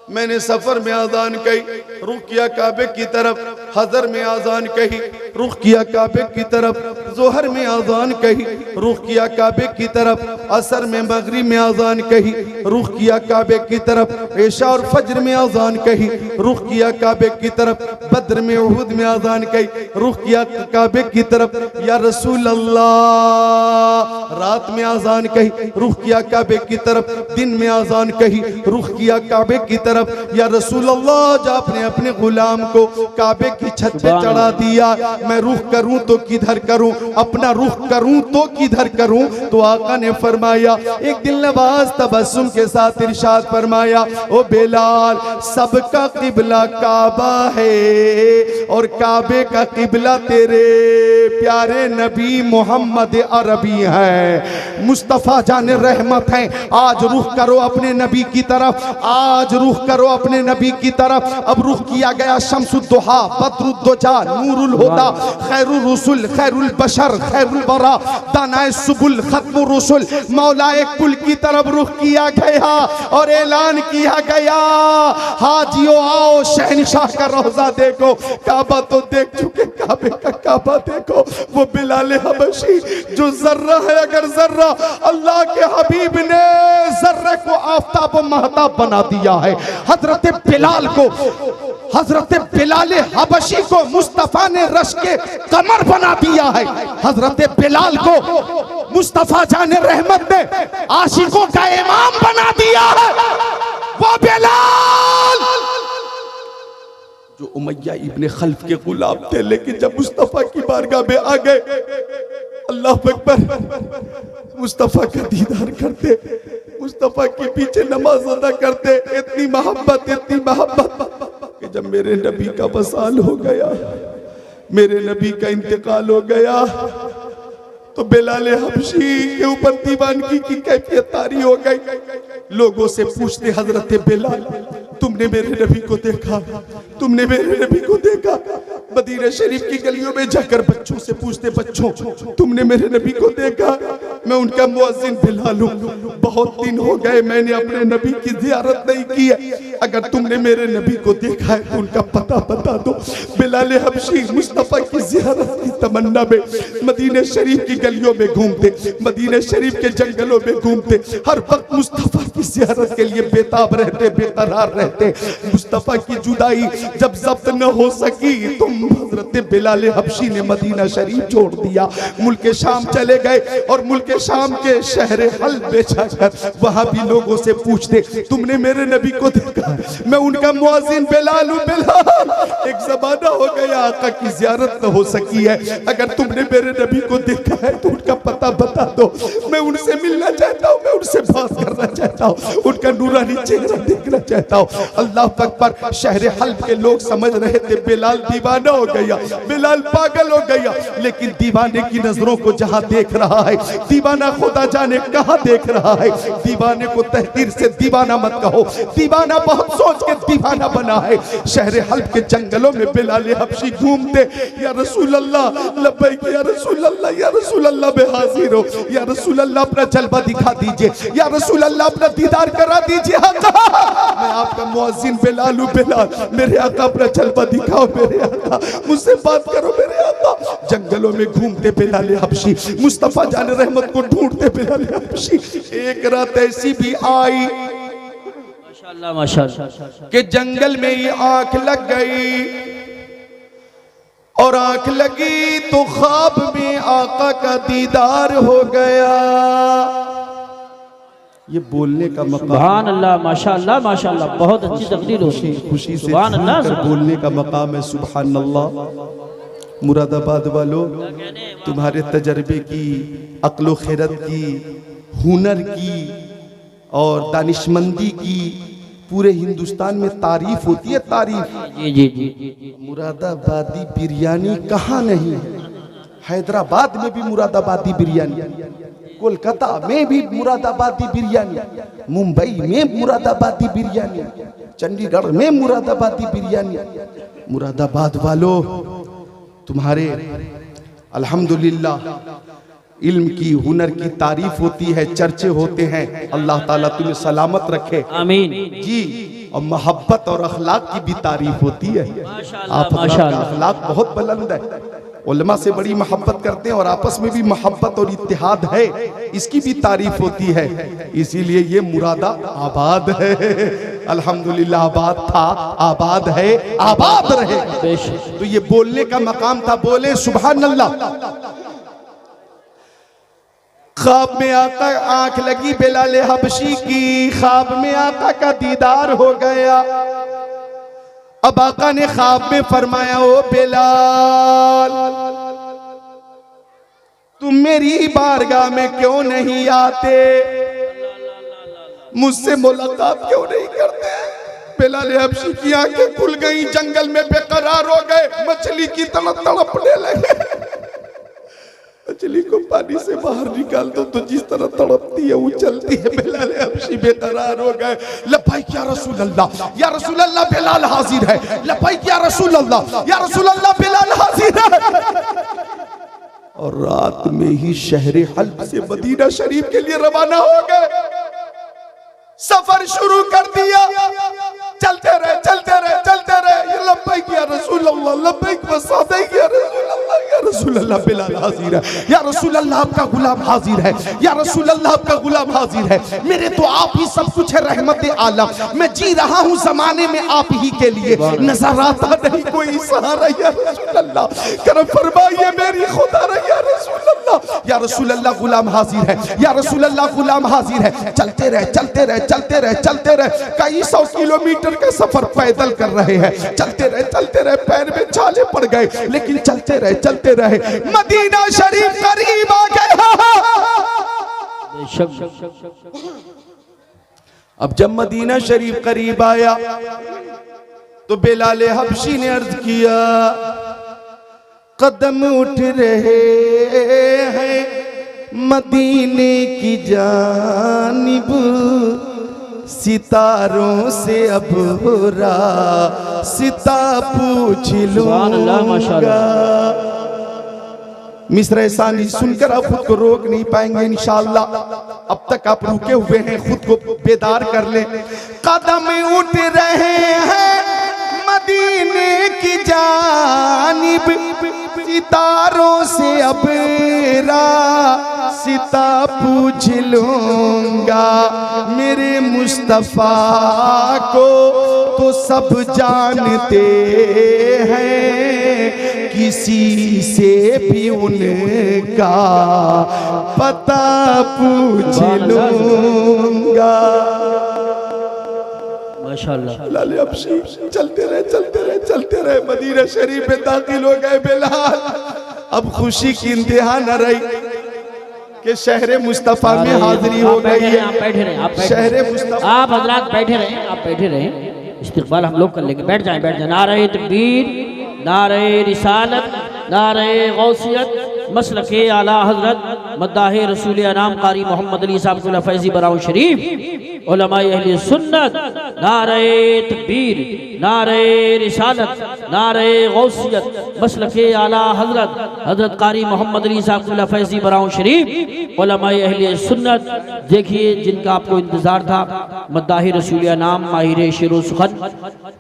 मैंने सफर में आजान कही, रुख किया काबे की तरफ, हजर में आजान कही, रुख किया काबे की तरफ, जोहर में आजान कही, रुख किया काबे की तरफ, असर में मगरिब में आजान कही, रुख किया काबे की तरफ, ऐशा और फज्र में आजान कही, रुख किया काबे की तरफ, बद्र में उहुद में आजान कही, रुख किया काबे की तरफ। या रसूल अल्लाह रात में आजान कही, रुख किया काबे की तरफ, दिन में आजान कही, रुख किया काबे की तरफ। या रसूल अल्लाह जब आपने अपने गुलाम को काबे की छत पे चढ़ा दिया, मैं रुख करूं तो किधर करूं, अपना रुख करूं तो किधर करूं। तो आका ने फरमाया एक दिल नवाज तबस्सुम के साथ इरशाद फरमाया ओ बिलाल सबका किबला काबा है और काबे का किबला तेरे प्यारे नबी मोहम्मद अरबी है, मुस्तफ़ा जाने रहमत है। आज रुख करो अपने नबी की तरफ, आज रुख करो अपने नबी की तरफ। अब रुख किया गया शम्सुद्दुहा, बद्रुद्दुजा, नूरुल हुदा, खैरुल रसूल, खैरुल बशर, खैरुल बरा, दानाए सुबुल, खत्मुर रसूल, मौलाए कुल की तरफ रुख किया गया और ऐलान किया गया हाजियो आओ शहनशाह का रोजा देखो, काबा तो देख चुके काबे का काबा देखो। वो बिलाल हबशी जो जर्रा है, अगर जर्रा अल्लाह के हबीब ने जर्रे को आफताब व महताब बना दिया है, हजरत बिलाल को, हजरत बिलाल हबशी को मुस्तफा ने रश के कमर बना दिया है। हजरत बिलाल को मुस्तफा जाने रहमत ने आशिकों का इमाम बना दिया है। वो बिलाल जो उमैया इब्ने खल्फ के गुलाम थे, लेकिन जब मुस्तफा की बारगाह में आ गए, अल्लाह अकबर, मुस्तफा का दीदार करते, मुस्तफा के पीछे नमाज अदा करते, इतनी मोहब्बत कि जब मेरे नबी का वसाल हो गया, मेरे नबी का इंतकाल हो गया, तो बिलाल हबशी के ऊपर दीवानगी की कैफियत तारी हो गई। लोगों से पूछते हजरत बिलाल तुमने मेरे नबी को देखा, तुमने मेरे नबी को देखा। मदीना शरीफ की गलियों में जाकर बच्चों से पूछते बच्चों तुमने मेरे नबी को देखा। मैं उनका मुअज्जिन बिलाल हूँ, बहुत दिन हो गए मैंने अपने नबी की ज़ियारत नहीं की है, अगर तुमने मेरे नबी को देखा है तो उनका पता बता दो। बिलाल हबशी मुस्तफ़ा की ज़ियारत की तमन्ना में मदीना शरीफ की गलियों में घूमते, मदीना शरीफ के जंगलों में घूमते, हर वक्त मुस्तफ़ा की ज़ियारत के लिए बेताब रहते, बेकरार रहते। मुस्तफ़ा की जुदाई जब ज़ब्त न हो सकी तो हज़रत बिलाल हबशी ने मदीना शरीफ छोड़ दिया, मुल्क शाम चले गए और मुल्क शाम के शहर हल बेचाकर वहां भी लोगों से पूछते तुमने मेरे नबी को देखा। मैं उनका मुअज्जिन बिलाल हूं। बिलाल एक ज़माना हो गया आका की ज़ियारत न हो सकी है, अगर तुमने मेरे नबी को देखा है तो उनका पता पता बता दो, मैं उनसे मिलना चाहता हूँ, मैं उनसे बात करना चाहता हूँ, उनका नूरानी चेहरा देखना चाहता हूँ। अल्लाह अकबर। शहर हल्ब के लोग समझ रहे थे बिलाल दीवाना हो गया, बिलाल पागल हो गया, लेकिन दीवाने की नजरों को जहां देख रहा है, दीवाना खुदा जाने कहां देख रहा है। दीवाने को तहकीर से दीवाना मत कहो, दीवाना बहुत सोच के दीवाना बना है। शहर हल्ब के जंगलों में बिलाल हबशी घूमते, या रसूल अल्लाह लब्बैक, या रसूल अल्लाह, या रसूल अल्लाह मैं हाजिर हो, या रसूल अल्लाह अपना जलवा दिखा दीजिए, या रसूल अल्लाह अपना दीदार करा दीजिए। मैं आपका मुअज्जिन बिलाल हूं, बिलाल मेरे आका अपना जलवा दिखाओ, मेरे आका मुझसे बात करो, मेरे आका। जंगलों में घूमते बिलाल हबशी, मुस्तफा जान रहमत को ढूंढते बिलाल हबशी। एक रात ऐसी भी आई माशाअल्लाह माशाअल्लाह कि जंगल में ही आंख लग गई, और आंख लगी तो ख्वाब में आका का दीदार हो गया। ये बोलने का मकाम, सुभान अल्लाह माशाअल्लाह माशाअल्लाह, बहुत अच्छी तकरीर होती है, खुशी से सुभान अल्लाह झूमकर बोलने का मकाम है। सुभान अल्लाह। मुरादाबाद वालों, तुम्हारे तजर्बे की, अक्ल खैरत की, हुनर की और दानिशमंदी की पूरे हिंदुस्तान में तारीफ होती है, तारीफ। जी जी जी। मुरादाबादी बिरयानी कहाँ नहीं है? हैदराबाद में भी मुरादाबादी बिरयानी, कोलकाता में भी मुरादाबादी बिरयानी, मुंबई में मुरादाबादी बिरयानी, चंडीगढ़ में मुरादाबादी बिरयानी। मुरादाबाद वालों, तुम्हारे अल्हम्दुलिल्लाह इल्म की, हुनर की तारीफ होती है, चर्चे होते हैं। अल्लाह ताला तुम्हें सलामत रखे, आमीन जी। और मोहब्बत और अखलाक की भी तारीफ होती है। आप माशाअल्लाह अखलाक बहुत बुलंद है, उलमा से बड़ी मोहब्बत करते हैं, और आपस में भी मोहब्बत और इत्तिहाद है, इसकी भी तारीफ होती है। इसीलिए ये मुरादा आबाद है। अल्हम्दुलिल्लाह, आबाद था, आबाद है, आबाद रहे। तो ये बोलने का मकाम था, बोले सुभान अल्लाह। ख्वाब में आका, आंख लगी बिलाल हबशी की, ख्वाब में आका का दीदार हो गया। अब आका ने ख्वाब में फरमाया, ओ बिलाल तुम मेरी बारगाह में क्यों नहीं आते, मुझसे मुलाकात क्यों नहीं करते? बिलाल हबशी की आंखें खुल गई, जंगल में बेकरार हो गए, मछली की तरह तड़पने लगे। मछली को पानी से बाहर निकाल दो तो जिस तरह तड़पती है वो चलती है। बिलाल हबशी बेकरार हो गए। लब्बैक या रसूल अल्लाह, या रसूल अल्लाह बिलाल हाजिर है। लब्बैक या रसूल अल्लाह, या रसूल अल्लाह बिलाल हाजिर है। और रात में ही शहर हल्ब से मदीना शरीफ के लिए रवाना हो गए। सफर शुरू कर दिया, चलते रहे चलते रहे चलते रहे। लब्बैक या रसूल अल्लाह, लब्बैक व सदैक या रसूल अल्लाह, या रसूल अल्लाह बिलाल हाजिर है, या रसूल अल्लाह आपका गुलाम हाजिर है, या रसूल अल्लाह आपका गुलाम हाजिर है। मेरे तो आप ही सब कुछ है, रहमत आलम। मैं जी रहा हूँ जमाने में आप ही के लिए, नजर आता नहीं कोई सहारा। या रसूल अल्लाह करम फरमाइए, मेरी खुदा रही। या रसूल अल्लाह, या रसूल अल्लाह गुलाम हाजिर है, या रसूल अल्लाह गुलाम हाजिर है। चलते रहे चलते रहे चलते रहे चलते रहे। कई 100 किलोमीटर का सफर पैदल कर रहे हैं। चलते रहे, पैर में छाले पड़ गए, लेकिन चलते रहे। मदीना शरीफ करीब आ गया। अब जब मदीना शरीफ करीब आया तो बिलाल हबशी ने अर्ज किया, कदम उठ रहे हैं मदीने की जानिब, सितारों से अब रास्ता पूछ लूंगा। मिस्र सानी सुनकर आप खुद को रोक नहीं पाएंगे इंशाअल्लाह। अब तक आप रुके हुए हैं, खुद को बेदार कर ले। कदम उठ रहे हैं मदीने की जानिब, सितारों से अब रास्ता पूछ लूंगा। मेरे मुस्तफा को तो सब जानते हैं, किसी से भी उनका पता पूछ लूंगा। माशाअल्लाह। बिलाल हबशी चलते रहे मदीना शरीफ में दाखिल हो गए। बिलाल अब खुशी की इंतहा न रही। कि शहर मुस्तफ़ा में हाजिरी हो गई है। आप बैठे रहे, आप शहर मुस्तफ़ा, आप हजरात बैठे रहे, आप बैठे रहे, इस्तिक़बाल हम लोग कर लेंगे। बैठ जाएं, बैठ जाएं। नारे तकबीर, नारे रिसालत, नारे गौसियत, मसलके आला हजरत मद्दाहे रसूल अनाम कारी मोहम्मद अली साहब फैज़ी बराऊं शरीफ उलमाए अहले सुन्नत। नारे तकबीर, नारे रिसालत, नारे गौसियत, मसलके आला हजरत हजरत कारी मोहम्मद अली साहब फैज़ी बराऊं शरीफ उलमाए अहले सुन्नत। देखिए जिनका आपको इंतज़ार था, मद्दाहे रसूल अनाम, माहिर शेर सुखन,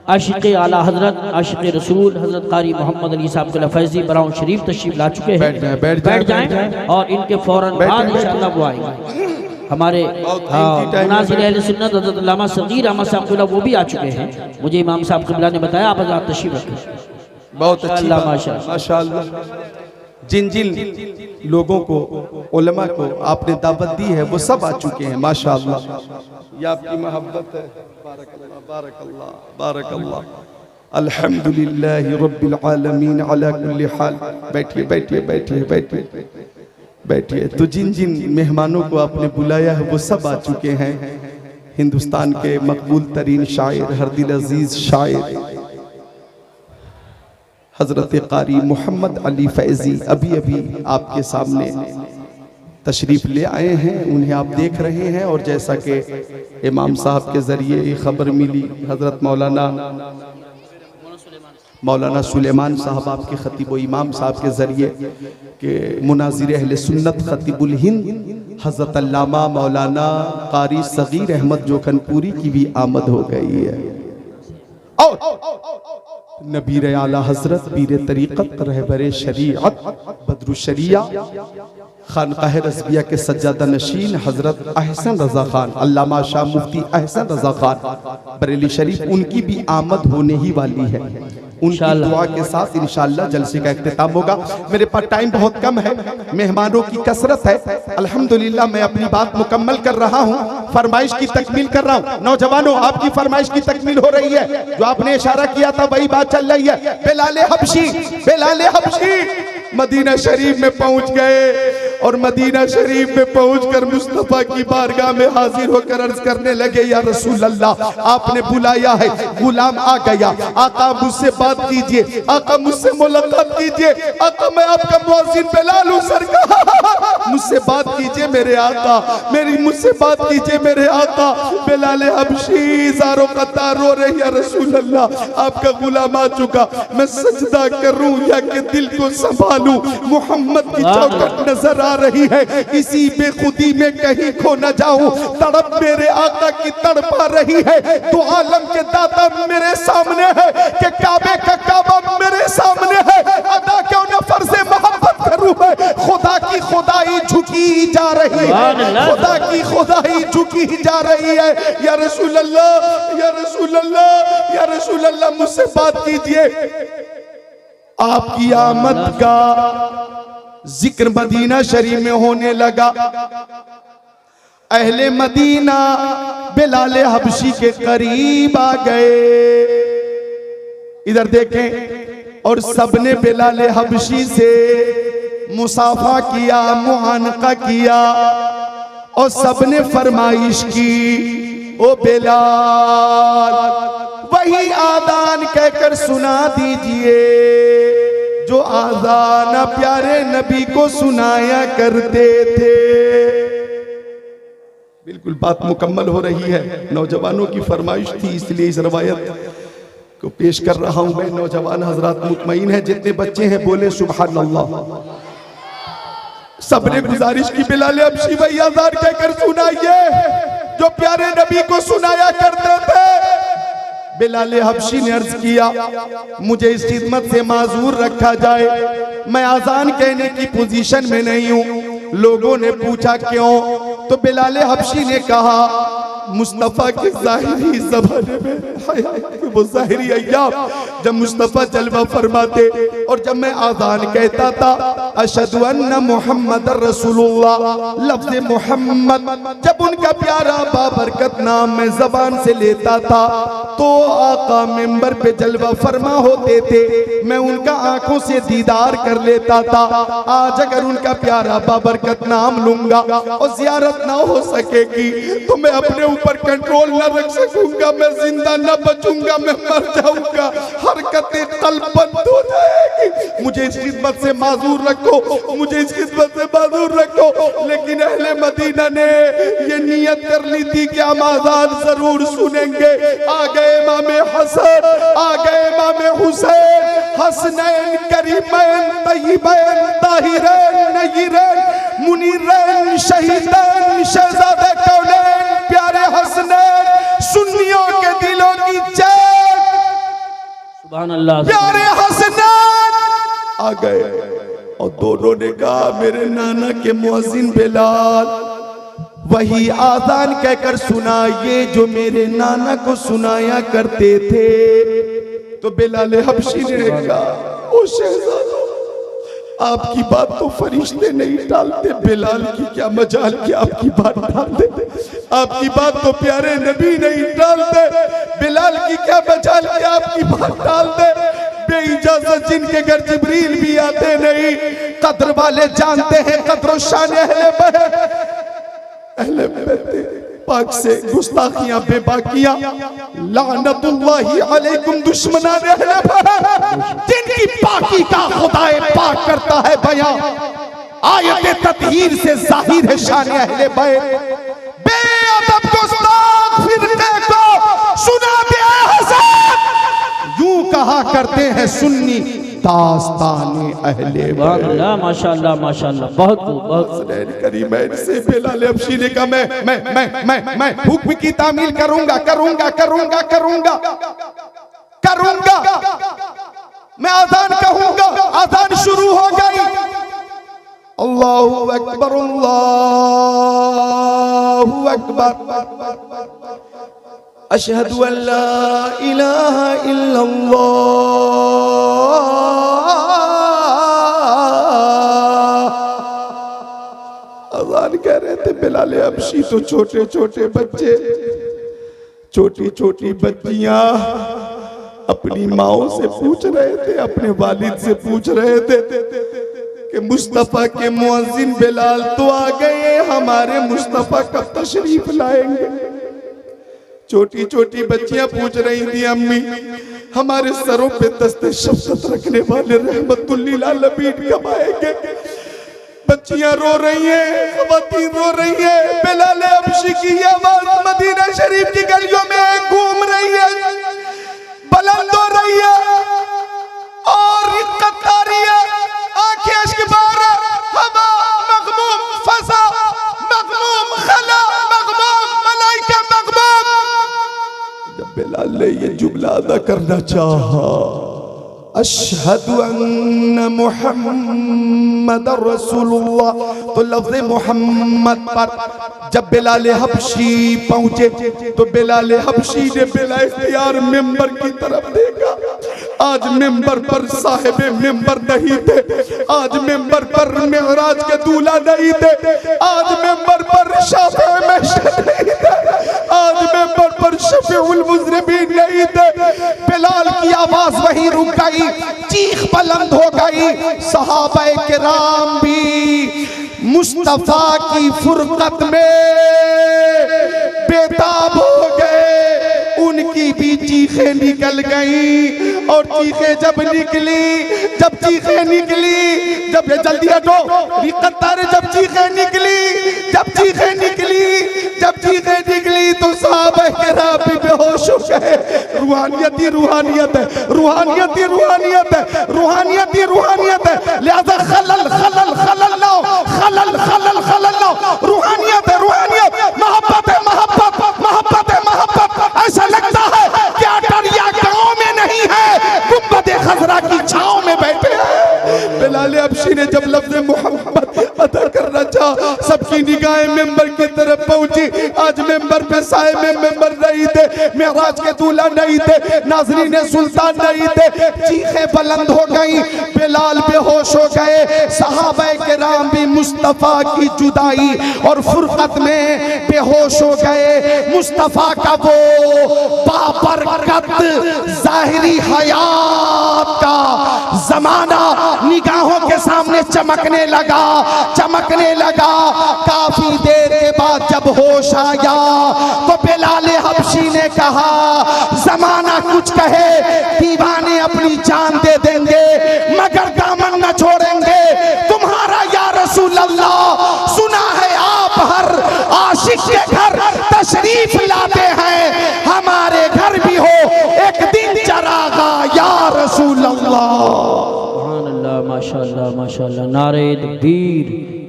आशिक़ आला हजरत, आशिक़ रसूल हजरत कारी मोहम्मद अली साहब फैज़ी बराऊं शरीफ तशरीफ ला चुके हैं। बैठ जाएं और इनके फौरन बाद इंशाअल्लाह वो आएंगे। हमारे मुनाज़िर अहले सुन्नत हज़रत अल्लामा सग़ीर अहमद साहब वो भी आ चुके हैं। मुझे इमाम साहब क़िबला ने बताया, आप हज़रात तशरीफ रखें। बहुत अच्छी बात, माशाअल्लाह। जिन जिन लोगों को, उलमा को आपने दावत दी है वो सब आ चुके हैं माशाअल्लाह। ये आपकी मोहब्बत है। बारकल्लाह, बारकल्लाह, बारकल्लाह। अल्हम्दुलिल्लाह रब्बिल आलमीन अला कुल्ली हाल। बैठिए, बैठिए, बैठिए, बैठिए, बैठिए। तो जिन जिन मेहमानों को आपने बुलाया है वो सब आ चुके हैं। हिंदुस्तान के मकबूल तरीन शायर, हर दिल अजीज शायर हजरत कारी मोहम्मद अली फैज़ी अभी अभी आपके सामने तशरीफ ले आए हैं। उन्हें आप देख रहे हैं और जैसा कि इमाम साहब के ज़रिए ये खबर मिली, हजरत मौलाना सुलेमान साहब आपके खतीब व इमाम साहब के ज़रिए के मुनाज़िर अहले सुन्नत खतीबुल हिंद हज़रत अल्लामा मौलाना कारी सग़ीर अहमद जोखनपुरी की भी आमद हो गई है। और नबीर आला हज़रत पीर तरीक़त रहबर शरीअत बदरु शरिया खानकाह रज़विया के सज्जादा नशीन हज़रत अहसन रज़ा खान, अल्लामा शाह मुफ्ती अहसन रज़ा खान बरेली शरीफ, उनकी भी आमद होने ही वाली है। उनकी दुआ के साथ इंशाअल्लाह जलसे का इख्तिताम होगा। मेरे पास टाइम बहुत कम है, मेहमानों की कसरत है। अल्हम्दुलिल्लाह मैं अपनी बात मुकम्मल कर रहा हूँ, फरमाइश की तकमील कर रहा हूँ। नौजवानों, आपकी फरमाइश की तकमील हो रही है। जो आपने इशारा किया था वही बात चल रही है। बिलाले हबशी, बिलाले हबशी मदीना शरीफ में पहुंच गए और मदीना शरीफ में पहुंचकर मुस्तफ़ा की बारगाह में हाजिर होकर अर्ज करने लगे, या रसूल अल्लाह, आपने बुलाया है, गुलाम आ गया। आका मुझसे बात कीजिए, आका मुझसे मुलाकात कीजिए। आका मैं आपका मुअज्जिन बिलाल हूं सरकार, मुझसे बात कीजिए मेरे आका, मेरी मुझसे बात कीजिए मेरे आका। बिलाल हबशी ज़ारो कतार रो रही, या रसूल अल्लाह, आपका गुलाम आ चुका, मैं सजदा करूं या कि दिल को संभालूं। मोहम्मद की चौखट नजर आ रही है, इसी बेखुदी में कहीं खो न जाऊं। तड़प मेरे आका की तड़पा रही है, तो आलम के दाता मेरे सामने है कि काबे का काबा मेरे सामने है। अदा क्यों न फर्ज़े मोहब्बत करूं मैं, खुदा की खुदाई झुकी जा रही है, खुदा की खुदाई झुकी जा रही है। या रसूल अल्लाह, या रसूल अल्लाह, या रसूल अल्लाह, मुझसे बात कीजिए। आपकी आमद का जिक्र मदीना शरीफ में होने लगा। अहले मदीना बिलाले हबशी के करीब आ गए। इधर देखें, और सबने बिलाले हबशी से मुसाफा किया, मुआनका किया और सबने फरमाइश की, ओ बिलाल वही आदान कहकर सुना दीजिए जो आज़ान प्यारे नबी को सुनाया करते थे। बिल्कुल बात मुकम्मल हो रही है। नौजवानों की फरमाइश थी, इसलिए इस रवायत को पेश कर रहा हूं मैं। नौजवान हजरात मुतमईन है, जितने बच्चे हैं बोले सुभान अल्लाह। सबने गुजारिश की, बिलाल हबशी वही आज़ान कहकर सुनाइए जो प्यारे नबी को सुनाया करते थे। बिलाल हबशी ने अर्ज किया, मुझे इस खिदमत से माजूर रखा जाए, मैं आजान कहने की पोजीशन में नहीं हूँ। लोगों ने पूछा क्यों, तो बिलाल हबशी ने कहा, मुस्तफ़ा के ज़ाहिरी ज़माने में हया वो ज़ाहिरी अय्याम जब मुस्तफ़ा जलवा फरमाते और जब मैं आज़ान कहता था अशहदु अन्ना मुहम्मद रसूलुल्लाह, लफ्ज़ मोहम्मद जब उनका प्यारा बाबरकत नाम मैं ज़बान से लेता था तो आका मिंबर पे जलवा फरमा होते थे, मैं उनका आंखों से दीदार कर लेता था। आज अगर उनका प्यारा बाबरकत नाम लूंगा और ज़ियारत ना हो सकेगी तो मैं अपने ऊपर कंट्रोल न रख सकूंगा, मैं जिंदा न बचूंगा, मैं मर जाऊंगा, हरकतें कल्ब बंद हो जाएगी। मुझे इस खिदमत से माजूर रखो, मुझे इस खिदमत से माजूर रखो। लेकिन अहले मदीना ने ये नियत कर ली थी कि हम आज़ान जरूर सुनेंगे। आ गए इमाम हसन, आ गए इमाम हुसैन, हसनैन करीमैन तय्यबैन ताहिरैन नय्यरैन मुनीरैन शहीदैन शहजादे कौनैन प्यारे हसनैन, सुन्नियों के दिलों की चैन, सुभान अल्लाह, प्यारे हसनैन आ गए। और दोनों ने कहा मेरे नाना के मुअज्जिन बिलाल वही आज़ान कहकर सुनाइए जो मेरे नाना को सुनाया करते थे। तो बिलाल हबशी ने कहा ओ शहजादो, आपकी बात तो फरिश्ते नहीं टालते, बिलाल की क्या मजाल कि आपकी बात टाल देते, आपकी बात तो प्यारे नबी नहीं टालते, बिलाल की क्या मजाल कि आपकी बात टाल दे। बेइजाजत जिनके घर जिब्रील भी आते नहीं, कद्र वाले जानते हैं कद्र शान अहले बैत पाक से गुस्ताखियां बेबाकियां, लानतुल्लाहि अलैकुम दुश्मनान अहले बैत, जिनकी पाकी का खुदाए पाक करता है बयां, आयत तत्हीर से जाहिर है शान अहले बैत। बेअदब गुस्ताख फिरके को सुना दे हसन, यूं कहा करते हैं सुन्नी दास्ताने अहले बैत। माशाअल्लाह माशाअल्लाह, बहुत बहुत करीमैन से बिलाल हबशी ने कहा मैं हुक्म की तामील करूंगा करूंगा करूंगा करूंगा करूंगा, मैं आज़ान कहूंगा। आज़ान शुरू हो गई, अल्लाहु अकबर अल्लाहु अकबर, अशहदु अल्ला इलाहा इल्लल्लाह, अज़ान कह रहे थे बिलाल हबशी तो छोटे छोटे बच्चे, छोटी छोटी बच्चियां अपनी माओ से पूछ रहे थे, अपने वालिद से पूछ रहे थे कि मुस्तफ़ा के मुअज्जिन बिलाल तो आ गए, हमारे मुस्तफ़ा कब तशरीफ लाएंगे। छोटी छोटी बच्चियां पूछ रही थी अम्मी हमारे सरों पे दस्ते शफ़क़त रखने वाले रहमतुल लिल आलमीन कब आएंगे। बच्चियां रो रही हैं, ख़वातीन रो रही हैं। बिलाल हबशी की आवाज मदीना शरीफ की गलियों में घूम रही है, बुलंद हो रही है और रिक्कत आ रही है, आंखें अश्क बार, हवा मग़मूम, फ़ज़ा मग़मूम, खला मग़मूम, मलाइका मग़मूम। जब बिलाल ने ये जुमला अदा करना चाहा, अशहदु अन्ना मुहम्मद रसूलुल्लाह, तो लफ्ज़ मोहम्मद पर जब बिलाल हबशी पहुंचे तो बिलाल हबशी ने बिला इख्तियार मिंबर की तरफ देखा। आज मिंबर पर साहिबे मिंबर नहीं थे, आज मिंबर पर मिअराज के दूल्हा नहीं थे, आज मिंबर पर शाफ़िए महशर नहीं थे, आज मिंबर पर शफ़ीउल मुज़निबीन नहीं थे। बिलाल की आवाज वहीं रुक गई, चीख बुलंद हो गई। सहाबाए किराम भी मुस्तफा की फुरकत में बेताब हो गए, उनकी भी चीखें निकल गई। और चीखें जब निकली, जब चीखें निकली, जब ये जल्दी हटो रिक्कतार, जब चीखें निकली, जब चीखें निकली, जब चीखें निकली तो सहाबाए किराम भी बेहोश हो गए। रूहानियत ही रूहानियत है, रूहानियत ही रूहानियत है, रूहानियत ही रूहानियत है। लिहाजा खलल खलल खलल लाओ, खलल खलल खलल लाओ। रूहानियत है रूहानियत, मोहब्बत है मोहब्बत, मोहब्बत है मोहब्बत। ऐसा लगता है कि अटरिया गांव में नहीं है, गुंबद खजरा की छांव में बैठे हैं। बिलाल हबशी ने जब लफ्ज़ मोहम्मद अदा करना बचा। सबकी निगाहें मेंबर की तरफ पहुंची। आज मेंबर पे साए में मेंबर नहीं थे, मेराज के दूल्हा नहीं थे, नाज़रीन सुल्तान नहीं थे। चीखें बुलंद हो गई, बिलाल बेहोश हो गए। सहाबा किराम भी मुस्तफा की जुदाई और फुरकत में बेहोश हो गए। मुस्तफा का वो बाबरकत जाहिरी हयात का जमाना निगाहों के सामने चमकने लगा, चमकने लगा। काफी देर के बाद जब होश आया तो बिलाल हबशी ने कहा, जमाना कुछ कहे, दीवाने अपनी जान दे देंगे मगर दामन न छोड़ेंगे तुम्हारा या रसूल अल्लाह। सुना है आप हर आशिक के घर तशरीफ लाते हैं, हमारे घर भी हो एक दिन चरागा या रसूल अल्लाह। सुभान अल्लाह, माशाअल्लाह माशाअल्लाह। नारे तकबीर,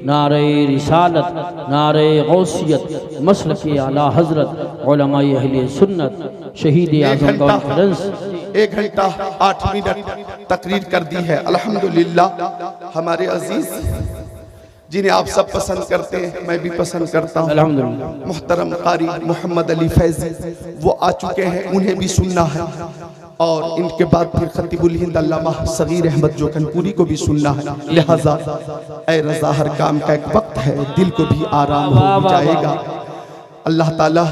नारे रिसालत, नारे गौसियत, मसलक आला हजरत, उलमाए अहले सुन्नत, शहीद आज़म कॉन्फ्रेंस। 1 घंटा 8 मिनट तकरीर कर दी है। अल्हम्दुलिल्लाह हमारे अजीज जिन्हें आप सब पसंद करते हैं, मैं भी पसंद करता हूँ, अल्हम्दुलिल्लाह। मुहतरम कारी मोहम्मद अली फैजी वो आ चुके हैं, उन्हें भी सुनना है। और इनके बाद फिर खतीबुल हिंद अल्लामा सगीर अहमद जोकनपुरी को भी सुनना है। लिहाजा ऐ रज़ा हर काम का एक वक्त है, दिल को भी आराम हो जाएगा। अल्लाह ताला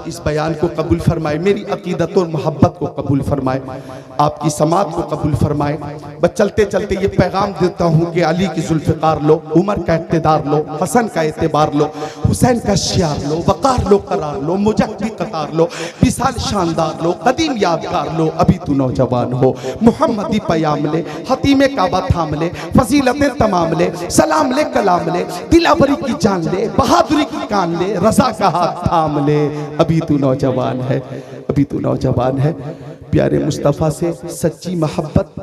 इस बयान को कबूल फरमाए, मेरी अकीदत और मोहब्बत को कबूल फरमाए, आपकी समात को कबूल फरमाए। बस चलते चलते ये पैगाम देता हूँ कि अली की जुल्फ़िकार लो, उमर का इक़्तिदार लो, हसन का एतबार लो, हुसैन का शियार लो, वक़ार लो, करार लो, मुजद्दी कतार लो, विसाल शानदार लो, कदीम यादगार लो, अभी तू नौजवान हो। मुहम्मदी पयाम ले, हतीमे काबा थाम ले, फजीलतें तमाम ले, सलाम ले, कलाम ले, दिलावरी की जान ले, बहादुरी की कान ले, रज़ा का हाथ थाम ले, अभी तू नौजवान है, अभी तू नौजवान है। प्यारे मुस्तफ़ा से सच्ची मोहब्बत